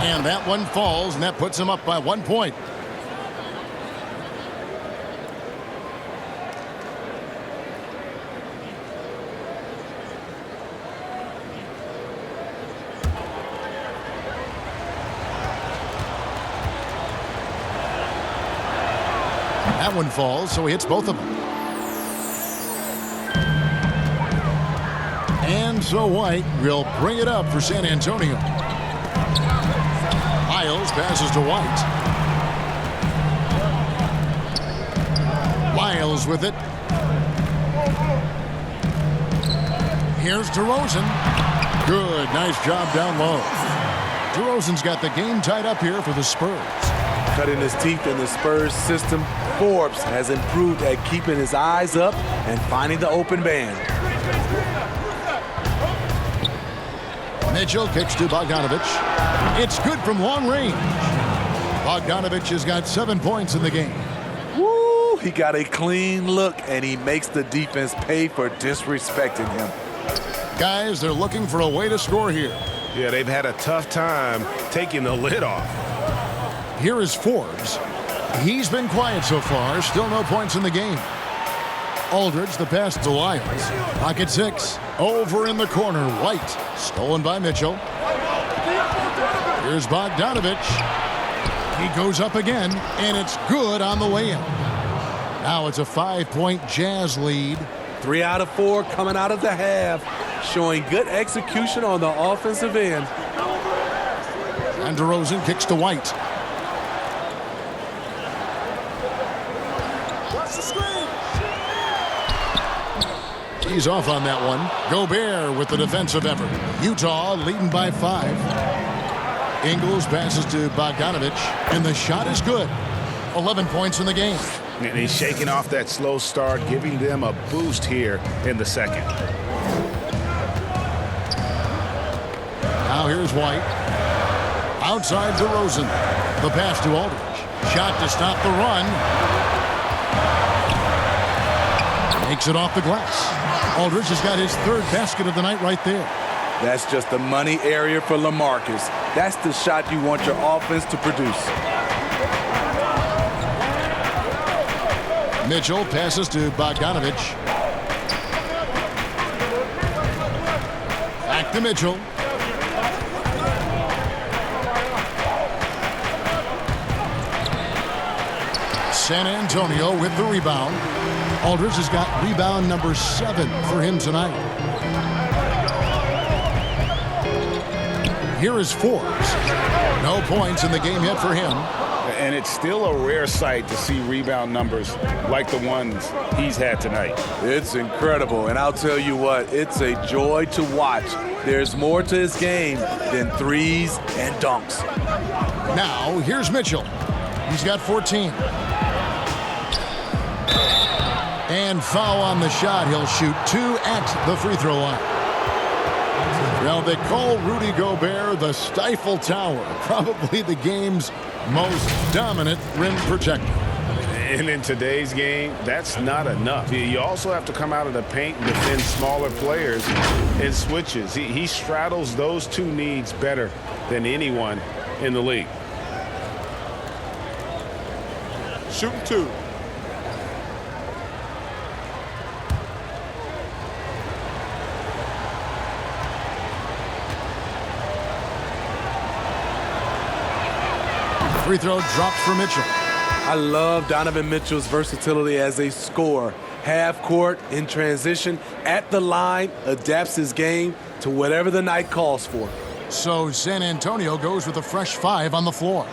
Speaker 1: And that one falls, and that puts him up by 1 point. That one falls, so he hits both of them. And so White will bring it up for San Antonio. Lyles passes to White. Lyles with it. Here's DeRozan. Good, nice job down low. DeRozan's got the game tied up here for the Spurs.
Speaker 8: Cutting his teeth in the Spurs system, Forbes has improved at keeping his eyes up and finding the open man.
Speaker 1: Mitchell kicks to Bogdanovic. It's good from long range. Bogdanovic has got 7 points in the game.
Speaker 8: Woo! He got a clean look, and he makes the defense pay for disrespecting him.
Speaker 1: Guys, they're looking for a way to score here.
Speaker 12: Yeah, they've had a tough time taking the lid off.
Speaker 1: Here is Forbes. He's been quiet so far. Still no points in the game. Aldridge, the pass to Lyles. Pocket 6. Over in the corner. White. Stolen by Mitchell. Here's Bogdanovic. He goes up again, and it's good on the way in. Now it's a 5-point Jazz lead.
Speaker 8: 3 out of 4 coming out of the half, showing good execution on the offensive end.
Speaker 1: And DeRozan kicks to White. He's off on that one. Gobert with the defensive effort. Utah leading by 5. Ingles passes to Bogdanovich, and the shot is good. 11 points in the game.
Speaker 7: And he's shaking off that slow start, giving them a boost here in the second.
Speaker 1: Now here's White. Outside to Rosen. The pass to Aldridge. Shot to stop the run. Makes it off the glass. Aldridge has got his third basket of the night right there.
Speaker 8: That's just the money area for LaMarcus. That's the shot you want your offense to produce.
Speaker 1: Mitchell passes to Bogdanovich. Back to Mitchell. San Antonio with the rebound. Aldridge has got rebound number 7 for him tonight. Here is Forbes. No points in the game yet for him.
Speaker 7: And it's still a rare sight to see rebound numbers like the ones he's had tonight.
Speaker 8: It's incredible, and I'll tell you what, it's a joy to watch. There's more to his game than threes and dunks.
Speaker 1: Now, here's Mitchell. He's got 14. And foul on the shot. He'll shoot 2 at the free throw line. Well, they call Rudy Gobert the Stifle Tower, probably the game's most dominant rim protector.
Speaker 7: And in today's game, that's not enough. You also have to come out of the paint and defend smaller players and switches. He straddles those two needs better than anyone in the league.
Speaker 9: Shooting 2.
Speaker 1: Free throw drops for Mitchell.
Speaker 8: I love Donovan Mitchell's versatility as a scorer. Half court, in transition, at the line, adapts his game to whatever the night calls for.
Speaker 1: So San Antonio goes with a fresh 5 on the floor.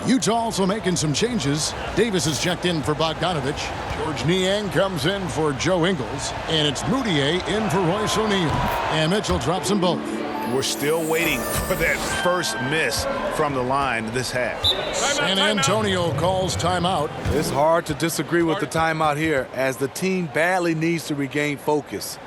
Speaker 1: Utah also making some changes. Davis is checked in for Bogdanovich. George Niang comes in for Joe Ingles. And it's Moutier in for Royce O'Neal. And Mitchell drops them both.
Speaker 7: We're still waiting for that first miss from the line this half.
Speaker 1: San Antonio calls timeout.
Speaker 8: It's hard to disagree with the timeout here as the team badly needs to regain focus.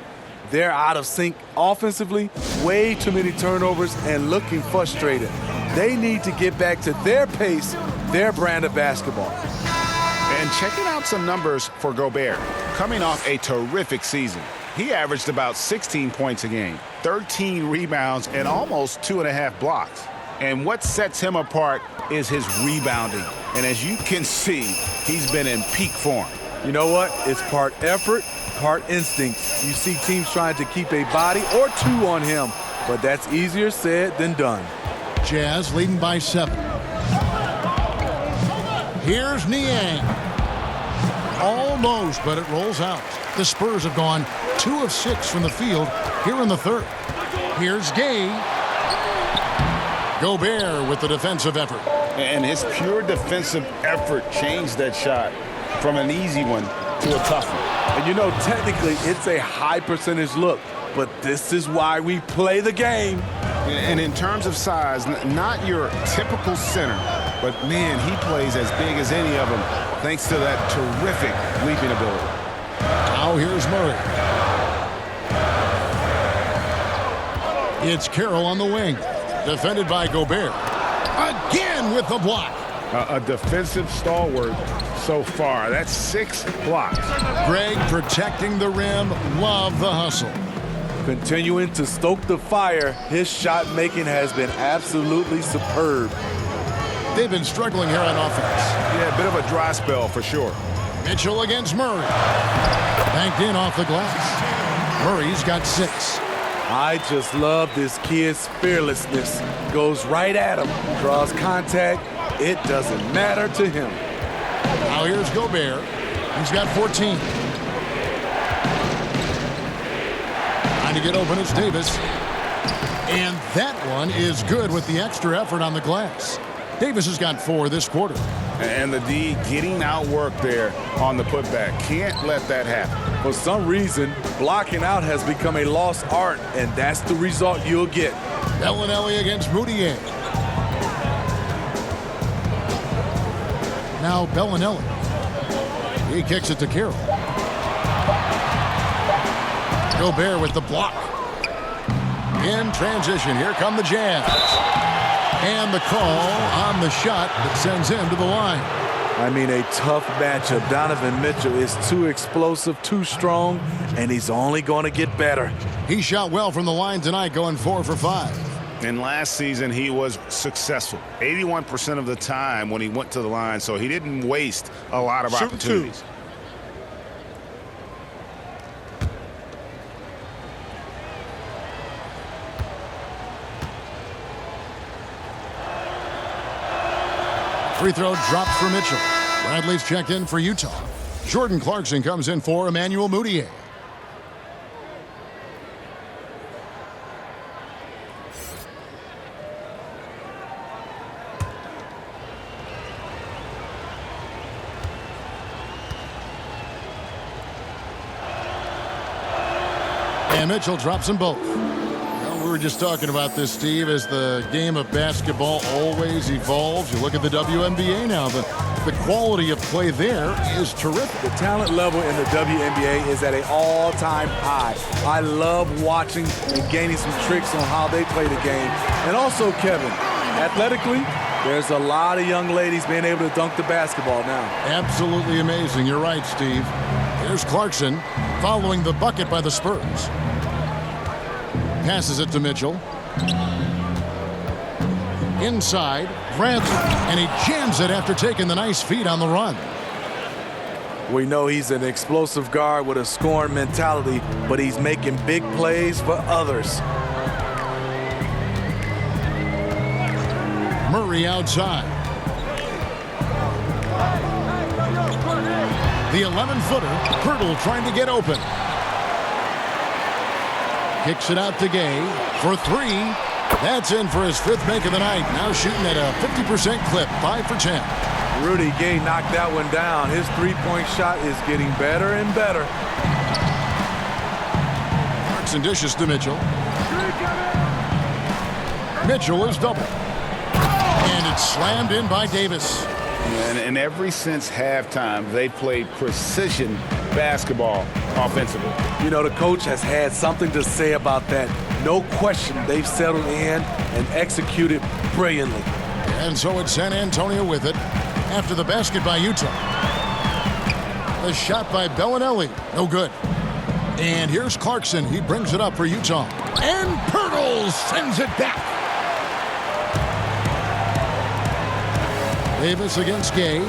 Speaker 8: They're out of sync offensively, way too many turnovers, and looking frustrated. They need to get back to their pace, their brand of basketball.
Speaker 7: And checking out some numbers for Gobert. Coming off a terrific season, he averaged about 16 points a game, 13 rebounds, and almost 2.5 blocks. And what sets him apart is his rebounding. And as you can see, he's been in peak form.
Speaker 8: You know what? It's part effort, part instinct. You see teams trying to keep a body or 2 on him, but that's easier said than done.
Speaker 1: Jazz leading by 7. Here's Niang. Almost, but it rolls out. The Spurs have gone 2 of 6 from the field here in the third. Here's Gay. Gobert with the defensive effort.
Speaker 7: And his pure defensive effort changed that shot from an easy one to a tough one.
Speaker 8: And you know, technically, it's a high percentage look, but this is why we play the game.
Speaker 7: And in terms of size, not your typical center, but man, he plays as big as any of them thanks to that terrific leaping ability.
Speaker 1: Now here's Murray. It's Carroll on the wing. Defended by Gobert. Again with the block.
Speaker 7: A defensive stalwart so far. That's 6 blocks.
Speaker 1: Greg protecting the rim. Love the hustle.
Speaker 8: Continuing to stoke the fire, his shot making has been absolutely superb.
Speaker 1: They've been struggling here on offense.
Speaker 7: Yeah, a bit of a dry spell for sure.
Speaker 1: Mitchell against Murray. Banked in off the glass. Murray's got 6.
Speaker 8: I just love this kid's fearlessness. Goes right at him, draws contact. It doesn't matter to him.
Speaker 1: Now here's Gobert. He's got 14. Trying to get open, it's Davis. And that one is good with the extra effort on the glass. Davis has got 4 this quarter.
Speaker 7: And the D getting outworked there on the putback. Can't let that happen.
Speaker 8: For some reason, blocking out has become a lost art, and that's the result you'll get.
Speaker 1: Bellinelli against Moutier. Now Bellinelli. He kicks it to Carroll. Gobert with the block. In transition, here come the Jazz. And the call on the shot that sends him to the line.
Speaker 8: I mean, a tough matchup. Donovan Mitchell is too explosive, too strong, and he's only going to get better.
Speaker 1: He shot well from the line tonight, going 4 for 5.
Speaker 7: And last season, he was successful 81% of the time when he went to the line, so he didn't waste a lot of opportunities.
Speaker 1: Free throw drops for Mitchell. Bradley's checked in for Utah. Jordan Clarkson comes in for Emmanuel Mudiay. And Mitchell drops them both. Well, we were just talking about this, Steve, as the game of basketball always evolves. You look at the WNBA now, the quality of play there is terrific.
Speaker 8: The talent level in the WNBA is at an all-time high. I love watching and gaining some tricks on how they play the game. And also, Kevin, athletically, there's a lot of young ladies being able to dunk the basketball now.
Speaker 1: Absolutely amazing. You're right, Steve. Here's Clarkson following the bucket by the Spurs. Passes it to Mitchell. Inside, Bradley, and he jams it after taking the nice feed on the run.
Speaker 8: We know he's an explosive guard with a scoring mentality, but he's making big plays for others.
Speaker 1: Murray outside. The 11-footer, Pirtle trying to get open. Kicks it out to Gay for 3. That's in for his 5th make of the night. Now shooting at a 50% clip, 5 for 10.
Speaker 8: Rudy Gay knocked that one down. His three-point shot is getting better and better.
Speaker 1: Clarkson dishes to Mitchell. Mitchell is double. And it's slammed in by Davis.
Speaker 7: And ever since halftime, they played precision basketball offensively.
Speaker 8: You know, the coach has had something to say about that. No question, they've settled in and executed brilliantly.
Speaker 1: And so it's San Antonio with it after the basket by Utah. The shot by Bellinelli, no good. And here's Clarkson. He brings it up for Utah. And Pirtle sends it back. Davis against Gay.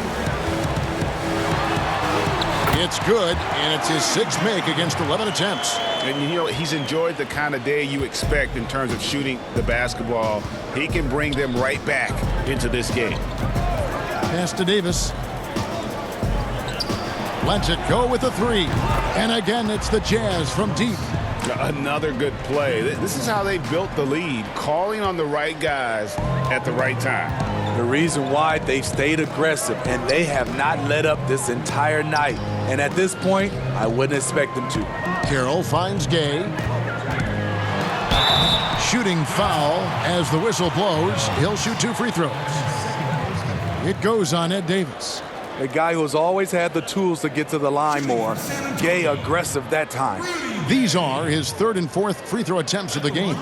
Speaker 1: It's good, and it's his 6th make against 11 attempts.
Speaker 7: And, you know, he's enjoyed the kind of day you expect in terms of shooting the basketball. He can bring them right back into this game.
Speaker 1: Pass to Davis. Lets it go with a 3. And again, it's the Jazz from deep.
Speaker 7: Another good play. This is how they built the lead, calling on the right guys at the right time.
Speaker 8: The reason why they've stayed aggressive, and they have not let up this entire night. And at this point, I wouldn't expect them to.
Speaker 1: Carroll finds Gay. Shooting foul as the whistle blows. He'll shoot 2 free throws. It goes on Ed Davis.
Speaker 8: A guy who's always had the tools to get to the line more. Gay aggressive that time.
Speaker 1: These are his 3rd and 4th free throw attempts of the game.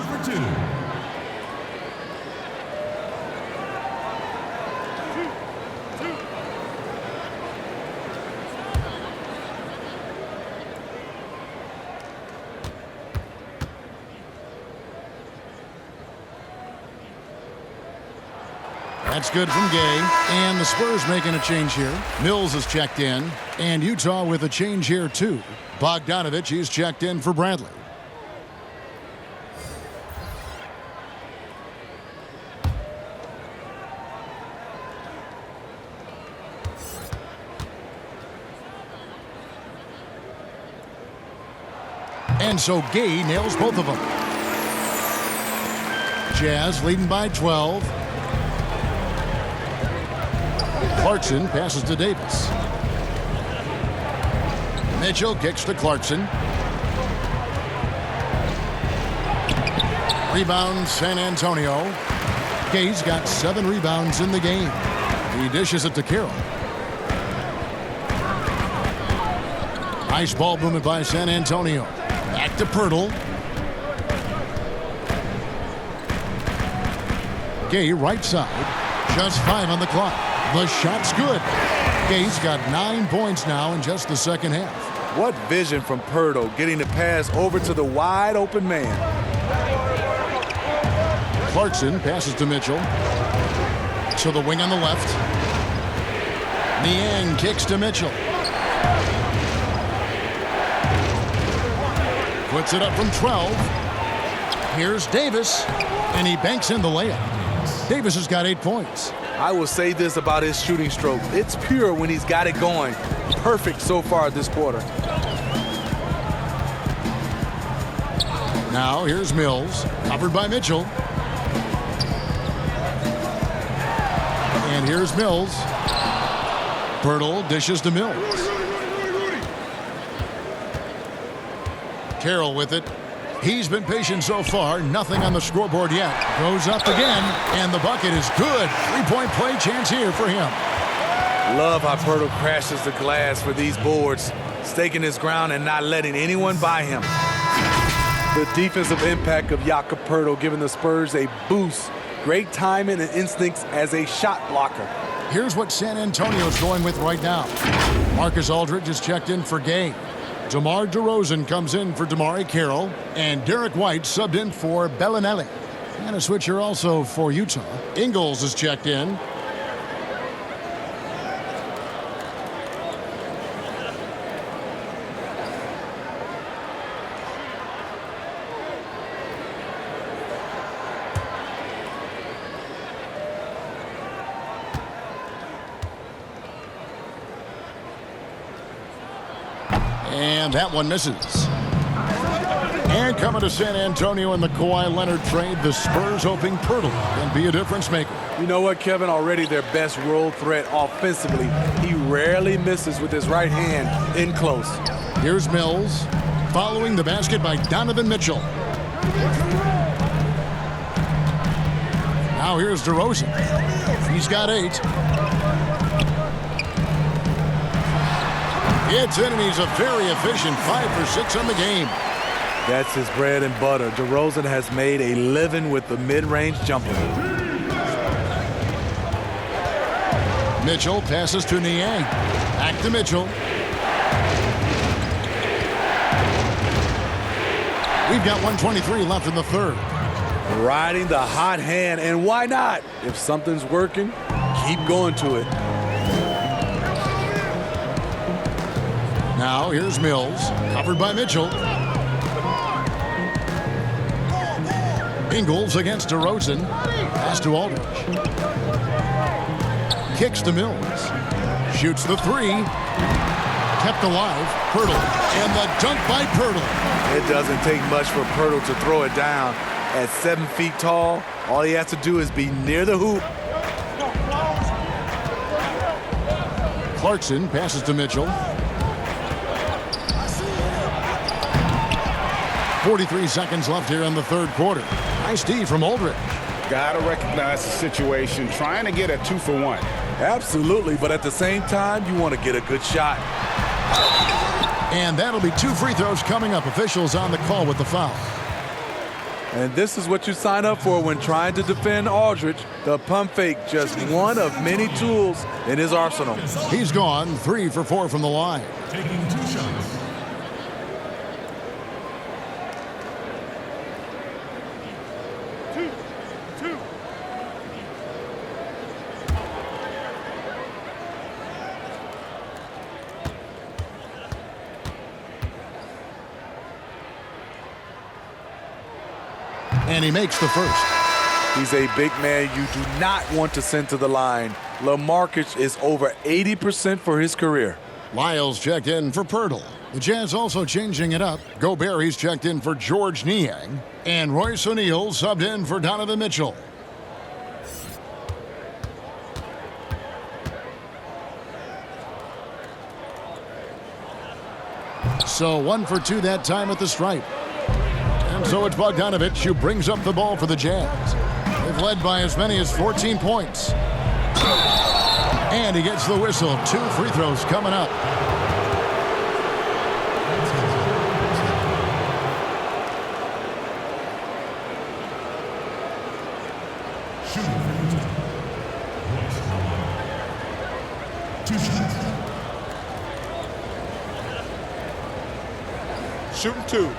Speaker 1: That's good from Gay. And the Spurs making a change here. Mills is checked in. And Utah with a change here, too. Bogdanovich, he's checked in for Bradley. And so Gay nails both of them. Jazz leading by 12. Clarkson passes to Davis. Mitchell kicks to Clarkson. Rebound San Antonio. Gay's got 7 rebounds in the game. He dishes it to Carroll. Nice ball movement by San Antonio. Back to Pirtle. Gay right side. Just 5 on the clock. The shot's good. Gay's got 9 points now in just the second half.
Speaker 8: What vision from Pirtle, getting the pass over to the wide open man.
Speaker 1: Clarkson passes to Mitchell. To the wing on the left. Niang kicks to Mitchell. Puts it up from 12. Here's Davis, and he banks in the layup. Davis has got 8 points.
Speaker 8: I will say this about his shooting stroke. It's pure when he's got it going. Perfect so far this quarter.
Speaker 1: Now here's Mills, covered by Mitchell. And here's Mills. Pirtle dishes to Mills. Carroll with it. He's been patient so far. Nothing on the scoreboard yet. Goes up again, and the bucket is good. 3-point play chance here for him.
Speaker 8: Love how Pirtle crashes the glass for these boards, staking his ground and not letting anyone by him. The defensive impact of Jakob Pirtle giving the Spurs a boost. Great timing and instincts as a shot blocker.
Speaker 1: Here's what San Antonio's going with right now. Marcus Aldridge is checked in for Gay. DeMar DeRozan comes in for Damari Carroll, and Derek White subbed in for Bellinelli. And a switcher also for Utah. Ingles is checked in. And that one misses. And coming to San Antonio in the Kawhi Leonard trade, the Spurs hoping Pirtle can be a difference maker.
Speaker 8: You know what, Kevin? Already their best role threat offensively. He rarely misses with his right hand in close.
Speaker 1: Here's Mills, following the basket by Donovan Mitchell. Now here's DeRozan. He's got 8. Gets in, and he's a very efficient 5 for 6 on the game.
Speaker 8: That's his bread and butter. DeRozan has made a living with the mid-range jumper.
Speaker 1: Mitchell passes to Niang. Back to Mitchell. We've got 1:23 left in the third.
Speaker 8: Riding the hot hand, and why not? If something's working, keep going to it.
Speaker 1: Now here's Mills, covered by Mitchell. Ingles against DeRozan. Pass to Aldridge. Kicks to Mills. Shoots the 3. Kept alive. Pirtle. And the dunk by Pirtle.
Speaker 8: It doesn't take much for Pirtle to throw it down. At 7 feet tall, all he has to do is be near the hoop.
Speaker 1: Clarkson passes to Mitchell. 43 seconds left here in the third quarter. Nice D from Aldridge.
Speaker 7: Got to recognize the situation, trying to get a 2-for-1.
Speaker 8: Absolutely, but at the same time, you want to get a good shot.
Speaker 1: And that'll be 2 free throws coming up. Officials on the call with the foul.
Speaker 8: And this is what you sign up for when trying to defend Aldridge. The pump fake, just one of many tools in his arsenal.
Speaker 1: He's gone 3 for 4 from the line.
Speaker 9: Taking 2 shots.
Speaker 1: And he makes the first.
Speaker 8: He's a big man you do not want to send to the line. LaMarcus is over 80% for his career.
Speaker 1: Lyles checked in for Pirtle. The Jazz also changing it up. Gobert, he's checked in for George Niang. And Royce O'Neal subbed in for Donovan Mitchell. So 1 for 2 that time at the stripe. And so it's Bogdanovich who brings up the ball for the Jazz. They've led by as many as 14 points. And he gets the whistle. 2 free throws coming up.
Speaker 9: Shooting 2.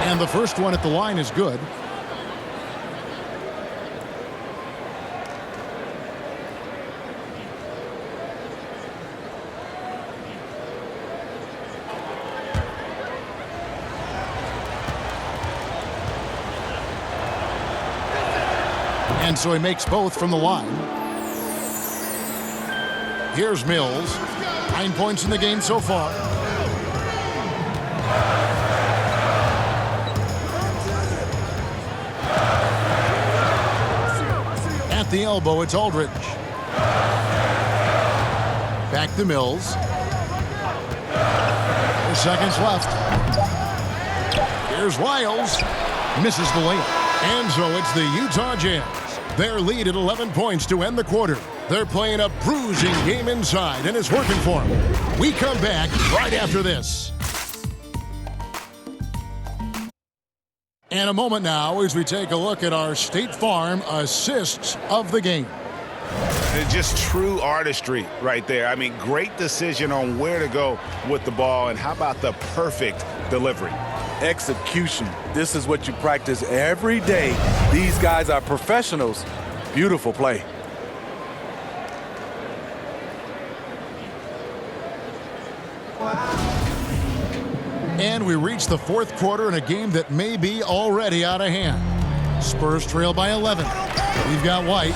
Speaker 1: And the first one at the line is good. And so he makes both from the line. Here's Mills. 9 points in the game so far. At the elbow, it's Aldridge. Back to Mills. 4 seconds left. Here's Lyles. Misses the layup. And so it's the Utah Jazz. Their lead at 11 points to end the quarter. They're playing a bruising game inside, and it's working for them. We come back right after this. And a moment now as we take a look at our State Farm assists of the game.
Speaker 7: It's just true artistry right there. I mean, great decision on where to go with the ball, and how about the perfect delivery?
Speaker 8: Execution. This is what you practice every day. These guys are professionals. Beautiful play.
Speaker 1: And we reach the fourth quarter in a game that may be already out of hand. Spurs trail by 11. We've got White.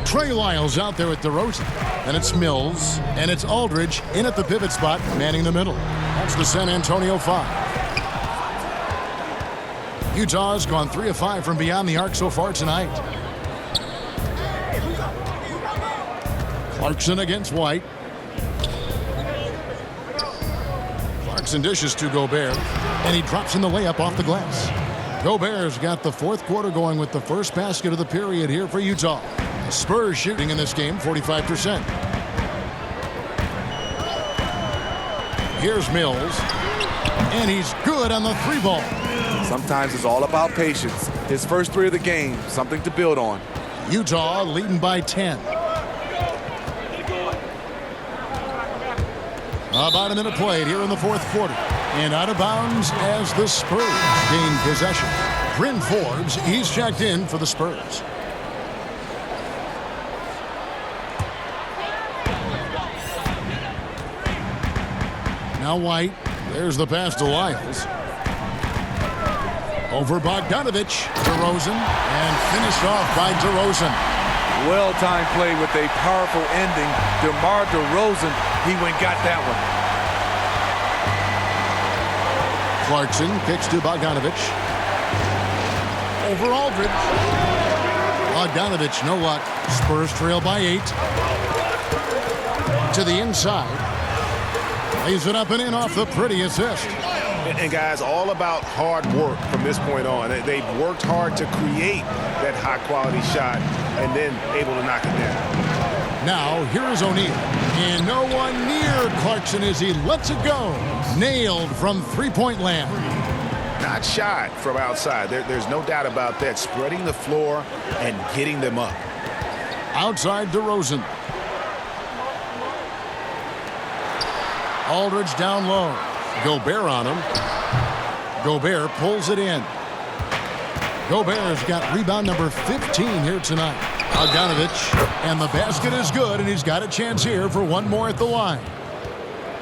Speaker 1: Trey Lyles out there at DeRozan. And it's Mills. And it's Aldridge in at the pivot spot, manning the middle. That's the San Antonio 5. Utah's gone 3 of 5 from beyond the arc so far tonight. Clarkson against White. Clarkson dishes to Gobert, and he drops in the layup off the glass. Gobert's got the fourth quarter going with the first basket of the period here for Utah. The Spurs shooting in this game 45%. Here's Mills, and he's good on the 3-ball.
Speaker 8: Sometimes it's all about patience. His first 3 of the game, something to build on.
Speaker 1: Utah leading by 10. About a minute played here in the fourth quarter. And out of bounds as the Spurs gain possession. Bryn Forbes, he's checked in for the Spurs. Now White. There's the pass to Lyles. Over Bogdanovich. DeRozan. And finished off by DeRozan.
Speaker 8: Well-timed play with a powerful ending. DeMar DeRozan, he went and got that one.
Speaker 1: Clarkson kicks to Bogdanovich. Over Aldridge. Bogdanovich, no luck. Spurs trail by 8. To the inside. Lays it up and in off the pretty assist.
Speaker 7: And guys, all about hard work from this point on. They've worked hard to create that high-quality shot and then able to knock it down.
Speaker 1: Now, here is O'Neal. And no one near Clarkson as he lets it go. Nailed from three-point land.
Speaker 7: Not shot from outside. There's no doubt about that. Spreading the floor and getting them up.
Speaker 1: Outside DeRozan. Aldridge down low. Gobert on him. Gobert pulls it in. Gobert's got rebound number 15 here tonight. Bogdanovich, and the basket is good, and he's got a chance here for one more at the line.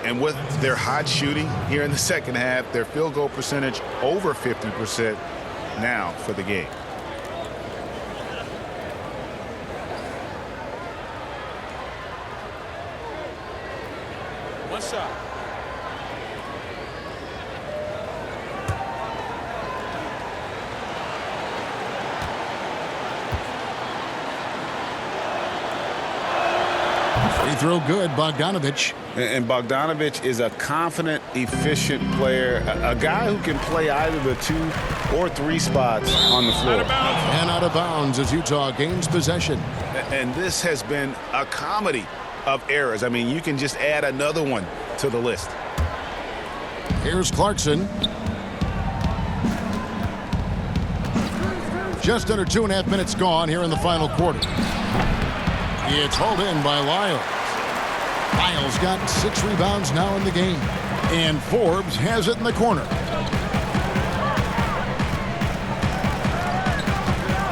Speaker 7: And with their hot shooting here in the second half, their field goal percentage over 50% now for the game.
Speaker 9: One shot.
Speaker 1: Free throw good, Bogdanovich.
Speaker 7: And Bogdanovich is a confident, efficient player, a guy who can play either the 2 or 3 spots on the floor.
Speaker 1: And out of bounds as Utah gains possession.
Speaker 7: And this has been a comedy of errors. I mean, you can just add another one to the list.
Speaker 1: Here's Clarkson. Just under 2.5 minutes gone here in the final quarter. It's hauled in by Lyles. Lyles got 6 rebounds now in the game. And Forbes has it in the corner.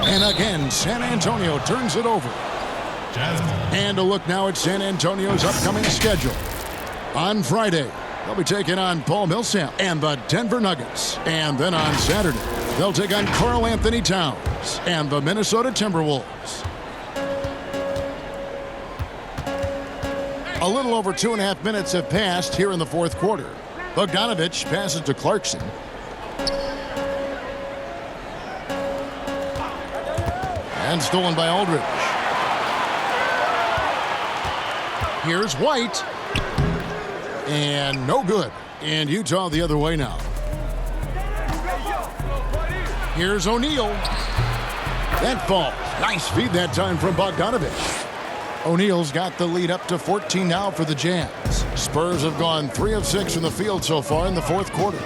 Speaker 1: And again, San Antonio turns it over. And a look now at San Antonio's upcoming schedule. On Friday, they'll be taking on Paul Millsap and the Denver Nuggets. And then on Saturday, they'll take on Karl Anthony Towns and the Minnesota Timberwolves. A little over 2.5 minutes have passed here in the fourth quarter. Bogdanovich passes to Clarkson. And stolen by Aldridge. Here's White. And no good. And Utah the other way now. Here's O'Neal. That falls. Nice feed that time from Bogdanovich. O'Neal's got the lead up to 14 now for the Jazz. Spurs have gone 3 of 6 from the field so far in the fourth quarter.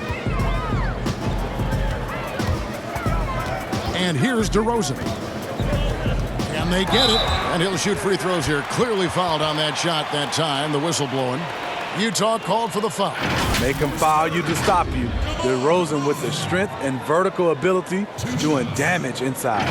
Speaker 1: And here's DeRozan. And they get it. And he'll shoot free throws here. Clearly fouled on that shot that time. The whistle blowing. Utah called for the foul.
Speaker 8: Make him foul you to stop you. DeRozan with the strength and vertical ability doing damage inside.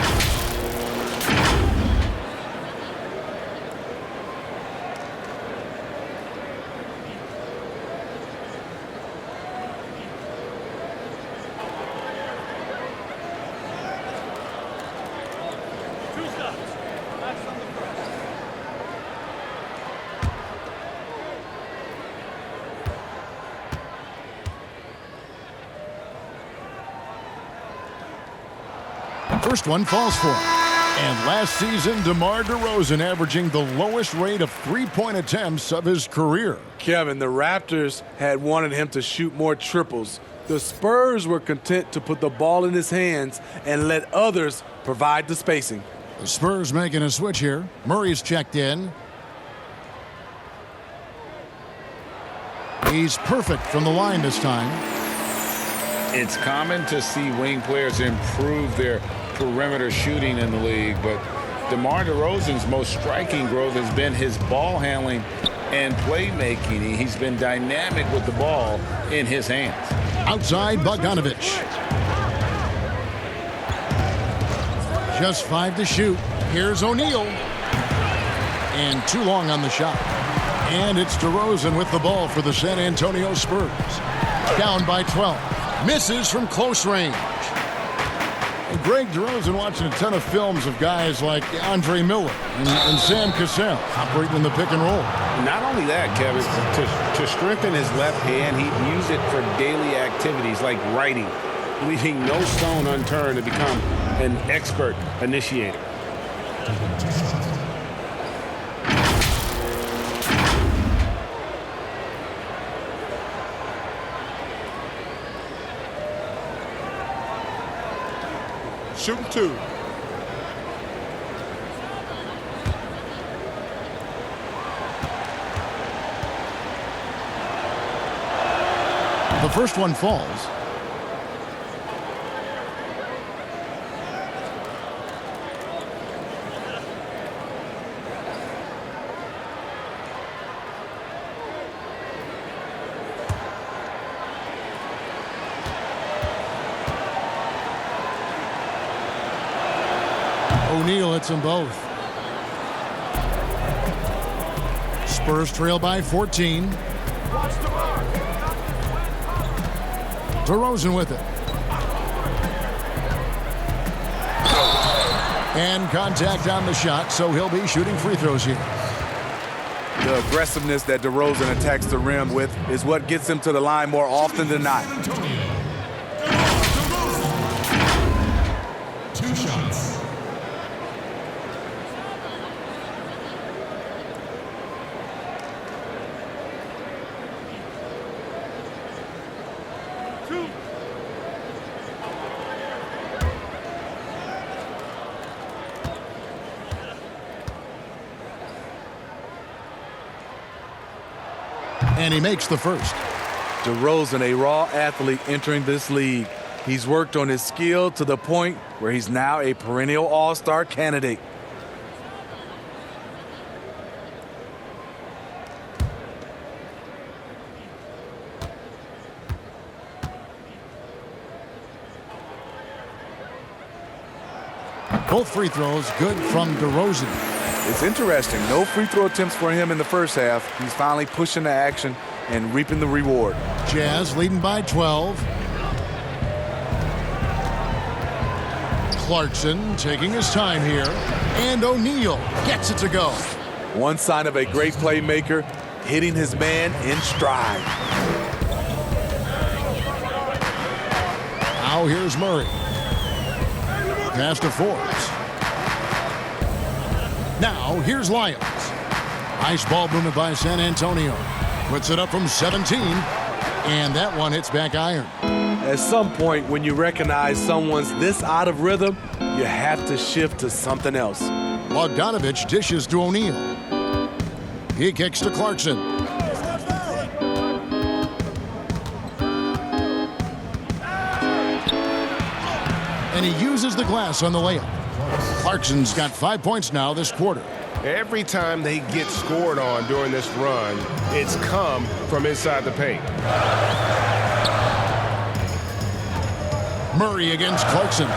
Speaker 1: First one falls for him. And last season, DeMar DeRozan averaging the lowest rate of three-point attempts of his career.
Speaker 8: Kevin, the Raptors had wanted him to shoot more triples. The Spurs were content to put the ball in his hands and let others provide the spacing.
Speaker 1: The Spurs making a switch here. Murray's checked in. He's perfect from the line this time.
Speaker 4: It's common to see wing players improve their perimeter shooting in the league, but DeMar DeRozan's most striking growth has been his ball handling and playmaking. He's been dynamic with the ball in his hands.
Speaker 1: Outside, Bogdanovich. Just 5 to shoot. Here's O'Neal. And too long on the shot. And it's DeRozan with the ball for the San Antonio Spurs. Down by 12. Misses from close range. And Greg DeRozan watching a ton of films of guys like Andre Miller and Sam Cassell operating in the pick and roll.
Speaker 7: Not only that, Kevin, to strengthen his left hand, he'd use it for daily activities like writing, leaving no stone unturned to become an expert initiator.
Speaker 9: Shooting 2.
Speaker 1: The first one falls. O'Neal hits them both. Spurs trail by 14. DeRozan with it. And contact on the shot, so he'll be shooting free throws here.
Speaker 8: The aggressiveness that DeRozan attacks the rim with is what gets him to the line more often than not.
Speaker 9: 2 shots.
Speaker 1: And he makes the first.
Speaker 8: DeRozan, a raw athlete entering this league. He's worked on his skill to the point where he's now a perennial all-star candidate.
Speaker 1: Both free throws good from DeRozan.
Speaker 8: It's interesting. No free throw attempts for him in the first half. He's finally pushing the action and reaping the reward.
Speaker 1: Jazz leading by 12. Clarkson taking his time here. And O'Neal gets it to go.
Speaker 8: One sign of a great playmaker, hitting his man in stride.
Speaker 1: Now here's Murray. Pass to Forbes. Now here's Lyons. Nice ball movement by San Antonio. Puts it up from 17. And that one hits back iron.
Speaker 8: At some point, when you recognize someone's this out of rhythm, you have to shift to something else.
Speaker 1: Bogdanovich dishes to O'Neal. He kicks to Clarkson. And he uses the glass on the layup. Clarkson's got 5 points now this quarter.
Speaker 12: Every time they get scored on during this run, it's come from inside the paint.
Speaker 1: Murray against Clarkson.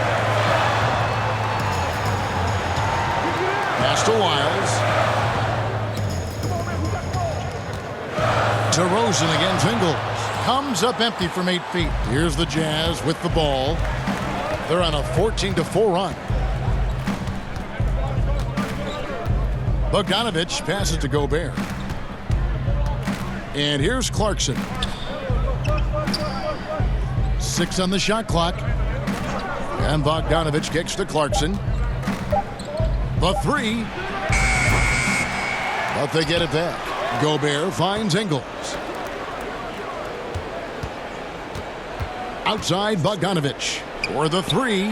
Speaker 1: Pass to Wiles. DeRozan against Ingles. Comes up empty from 8 feet. Here's the Jazz with the ball. They're on a 14-4 run. Bogdanovich passes to Gobert. And here's Clarkson. 6 on the shot clock. And Bogdanovich kicks to Clarkson. The 3. But they get it back. Gobert finds Ingles. Outside Bogdanovich for the 3.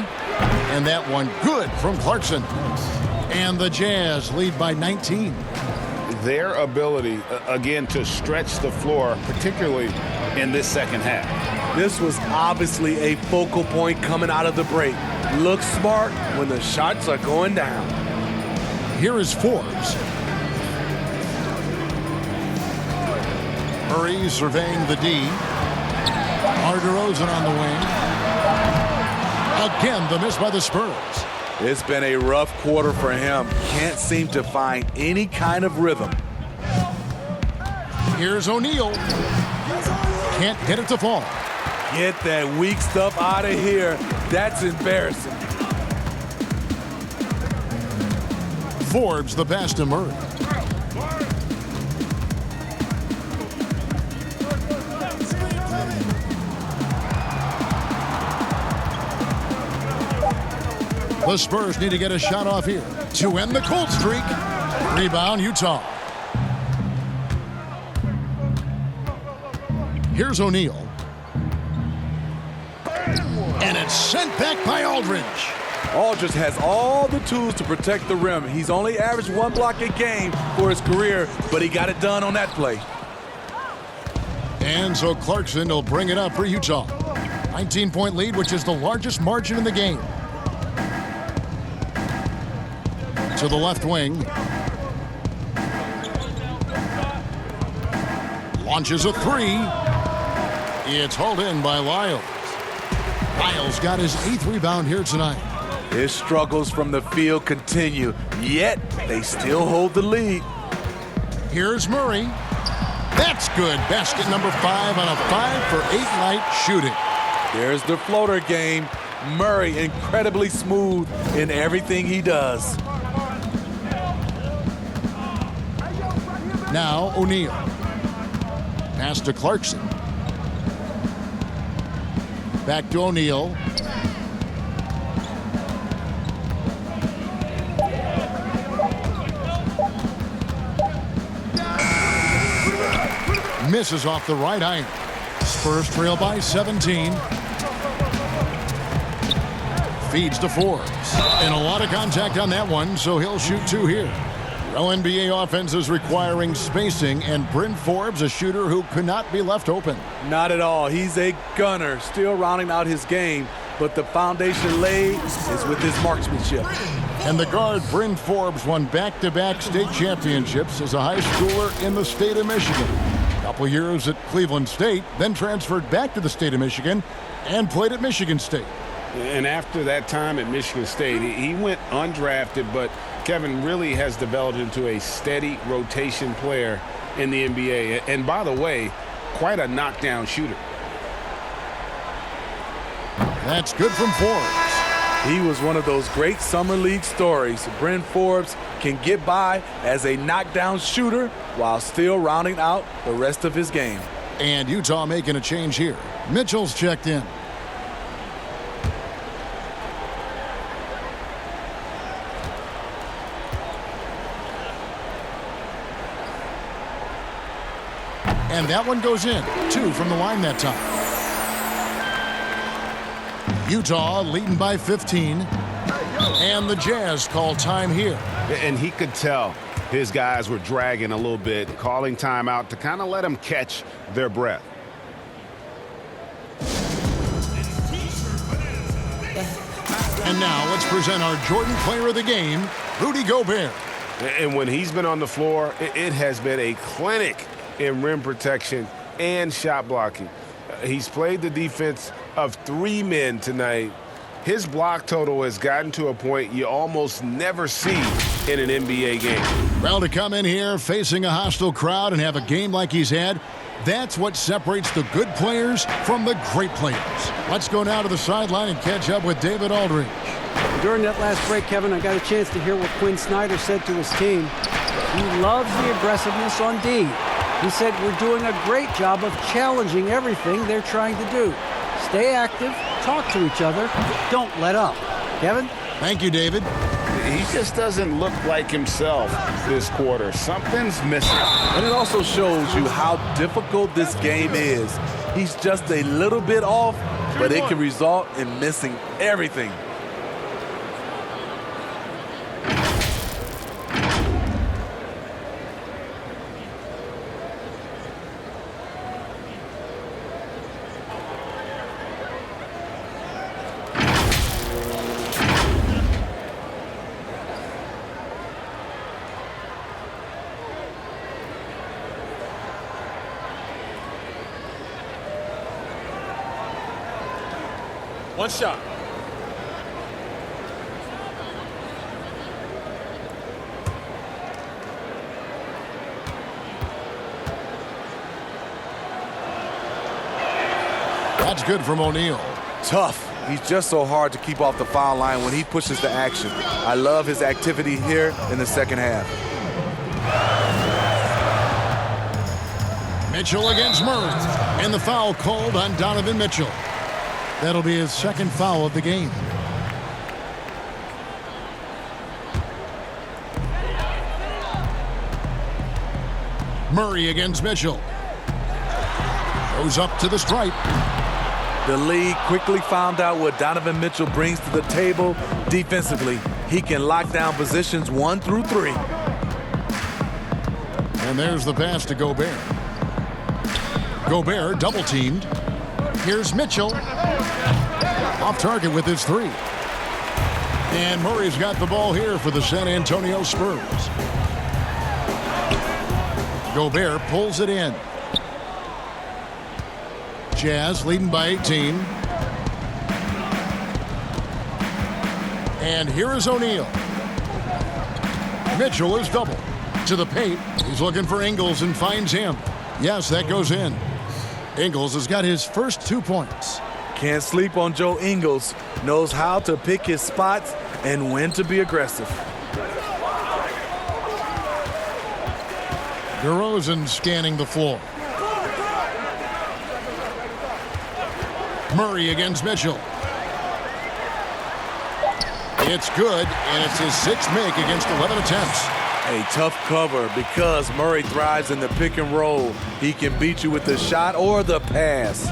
Speaker 1: And that one good from Clarkson. And the Jazz lead by 19.
Speaker 4: Their ability, again, to stretch the floor, particularly in this second half.
Speaker 8: This was obviously a focal point coming out of the break. Look smart when the shots are going down.
Speaker 1: Here is Forbes. Murray surveying the D. DeRozan on the wing. Again, the miss by the Spurs.
Speaker 8: It's been a rough quarter for him. Can't seem to find any kind of rhythm.
Speaker 1: Here's O'Neal. Can't get it to fall.
Speaker 8: Get that weak stuff out of here. That's embarrassing.
Speaker 1: Forbes the pass to Murray. The Spurs need to get a shot off here to end the cold streak. Rebound, Utah. Here's O'Neal. And it's sent back by Aldridge.
Speaker 8: Aldridge has all the tools to protect the rim. He's only averaged 1 block a game for his career, but he got it done on that play.
Speaker 1: And so Clarkson will bring it up for Utah. 19-point lead, which is the largest margin in the game. To the left wing. Launches a 3. It's hauled in by Lyles. Lyles got his 8th rebound here tonight.
Speaker 8: His struggles from the field continue, yet they still hold the lead.
Speaker 1: Here's Murray. That's good. Basket number 5 on a 5-for-8 night shooting.
Speaker 8: There's the floater game. Murray incredibly smooth in everything he does.
Speaker 1: Now O'Neal. Pass to Clarkson. Back to O'Neal. Misses off the right iron. Spurs trail by 17. Feeds to Forbes. And a lot of contact on that one, so he'll shoot 2 here. Well, NBA offense is requiring spacing, and Bryn Forbes, a shooter who could not be left open.
Speaker 8: Not at all. He's a gunner, still rounding out his game, but the foundation laid is with his marksmanship.
Speaker 1: And the guard, Bryn Forbes, won back-to-back state championships as a high schooler in the state of Michigan. A couple years at Cleveland State, then transferred back to the state of Michigan and played at Michigan State.
Speaker 4: And after that time at Michigan State, he went undrafted, but Kevin really has developed into a steady rotation player in the NBA. And by the way, quite a knockdown shooter.
Speaker 1: That's good from Forbes.
Speaker 8: He was one of those great summer league stories. Bryn Forbes can get by as a knockdown shooter while still rounding out the rest of his game.
Speaker 1: And Utah making a change here. Mitchell's checked in. And that one goes in. 2 from the line that time. Utah leading by 15. And the Jazz call time here.
Speaker 7: And he could tell his guys were dragging a little bit, calling timeout to kind of let them catch their breath.
Speaker 1: And now let's present our Jordan Player of the Game, Rudy Gobert.
Speaker 7: And when he's been on the floor, it has been a clinic in rim protection and shot blocking. He's played the defense of 3 men tonight. His block total has gotten to a point you almost never see in an NBA game.
Speaker 1: Well, to come in here facing a hostile crowd and have a game like he's had, that's what separates the good players from the great players. Let's go now to the sideline and catch up with David Aldridge.
Speaker 6: During that last break, Kevin, I got a chance to hear what Quinn Snyder said to his team. He loves the aggressiveness on D. He said, we're doing a great job of challenging everything they're trying to do. Stay active, talk to each other, don't let up. Kevin?
Speaker 1: Thank you, David.
Speaker 4: He just doesn't look like himself this quarter. Something's missing.
Speaker 8: And it also shows you how difficult this game is. He's just a little bit off, but it can result in missing everything.
Speaker 9: One shot.
Speaker 1: That's good from O'Neal.
Speaker 8: Tough. He's just so hard to keep off the foul line when he pushes the action. I love his activity here in the second half.
Speaker 1: Mitchell against Murray. And the foul called on Donovan Mitchell. That'll be his second foul of the game. Murray against Mitchell. Goes up to the stripe.
Speaker 8: The league quickly found out what Donovan Mitchell brings to the table defensively. He can lock down positions 1 through 3.
Speaker 1: And there's the pass to Gobert. Gobert double teamed. Here's Mitchell. Off target with his 3. And Murray's got the ball here for the San Antonio Spurs. Gobert pulls it in. Jazz leading by 18. And here is O'Neal. Mitchell is double. To the paint. He's looking for Ingles and finds him. Yes, that goes in. Ingles has got his first 2 points.
Speaker 8: Can't sleep on Joe Ingles. Knows how to pick his spots and when to be aggressive.
Speaker 1: DeRozan scanning the floor. Murray against Mitchell. It's good, and it's his 6th make against 11 attempts.
Speaker 8: A tough cover because Murray thrives in the pick and roll. He can beat you with the shot or the pass.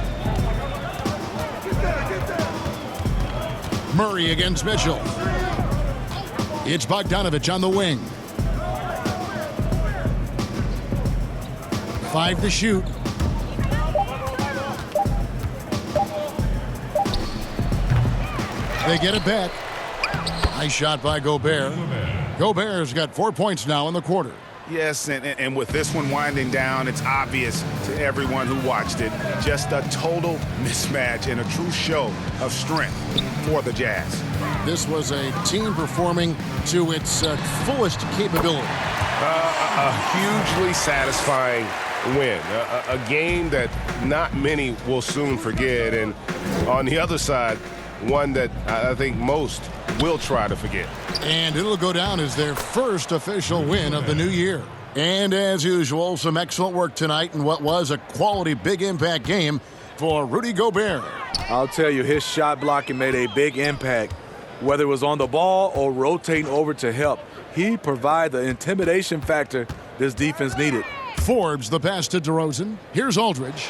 Speaker 1: Murray against Mitchell. It's Bogdanovich on the wing. 5 to shoot. They get it back. Nice shot by Gobert. Gobert's got 4 points now in the quarter.
Speaker 7: Yes, and with this one winding down, it's obvious to everyone who watched it. Just a total mismatch and a true show of strength for the Jazz.
Speaker 1: This was a team performing to its fullest capability.
Speaker 12: A hugely satisfying win. A game that not many will soon forget. And on the other side, one that I think most will try to forget.
Speaker 1: And it'll go down as their first official win of the new year. And as usual, some excellent work tonight in what was a quality big impact game for Rudy Gobert.
Speaker 8: I'll tell you, his shot blocking made a big impact. Whether it was on the ball or rotating over to help, he provided the intimidation factor this defense needed.
Speaker 1: Forbes the pass to DeRozan. Here's Aldridge.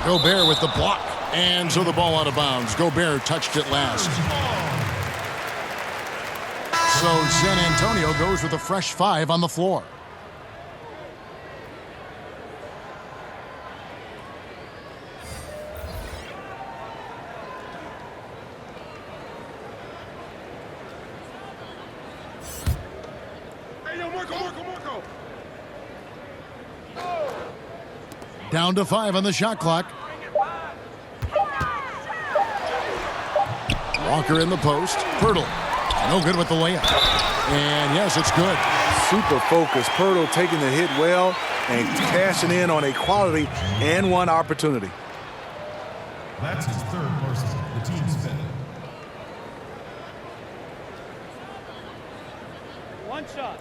Speaker 1: Gobert with the block. And so the ball out of bounds. Gobert touched it last. So San Antonio goes with a fresh 5 on the floor. Down to 5 on the shot clock. Walker in the post. Pirtle. No good with the layup. And yes, it's good.
Speaker 8: Super focused. Pirtle taking the hit well and cashing in on a quality and one opportunity.
Speaker 9: That's his third personal. The team's fifth.
Speaker 13: One shot.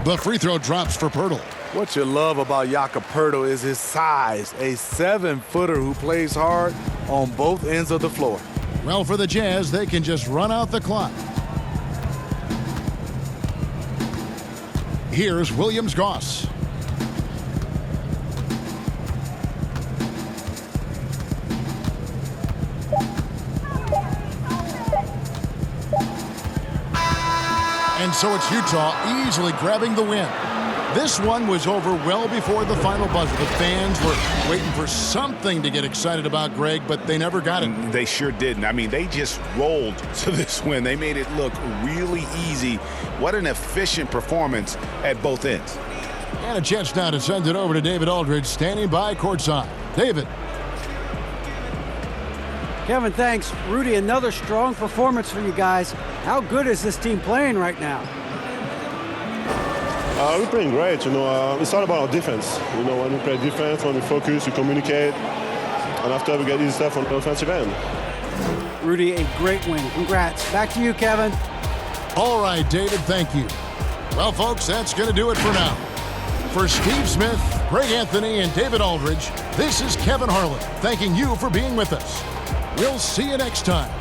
Speaker 1: The free throw drops for Pirtle.
Speaker 8: What you love about Jakob Pirtle is his size, a 7-footer who plays hard on both ends of the floor.
Speaker 1: Well, for the Jazz, they can just run out the clock. Here's Williams-Goss. And so it's Utah easily grabbing the win. This one was over well before the final buzzer. The fans were waiting for something to get excited about, Greg, but they never got it.
Speaker 7: They sure didn't. I mean, they just rolled to this win. They made it look really easy. What an efficient performance at both ends.
Speaker 1: And a chance now to send it over to David Aldridge, standing by courtside. David.
Speaker 6: Kevin, thanks. Rudy, another strong performance for you guys. How good is this team playing right now?
Speaker 10: We're playing great. It's all about our defense. When we play defense, when we focus, we communicate, and after we get easy stuff on the offensive end.
Speaker 6: Rudy, a great win. Congrats. Back to you, Kevin.
Speaker 1: All right, David, thank you. Well, folks, that's going to do it for now. For Steve Smith, Greg Anthony, and David Aldridge, this is Kevin Harlan, thanking you for being with us. We'll see you next time.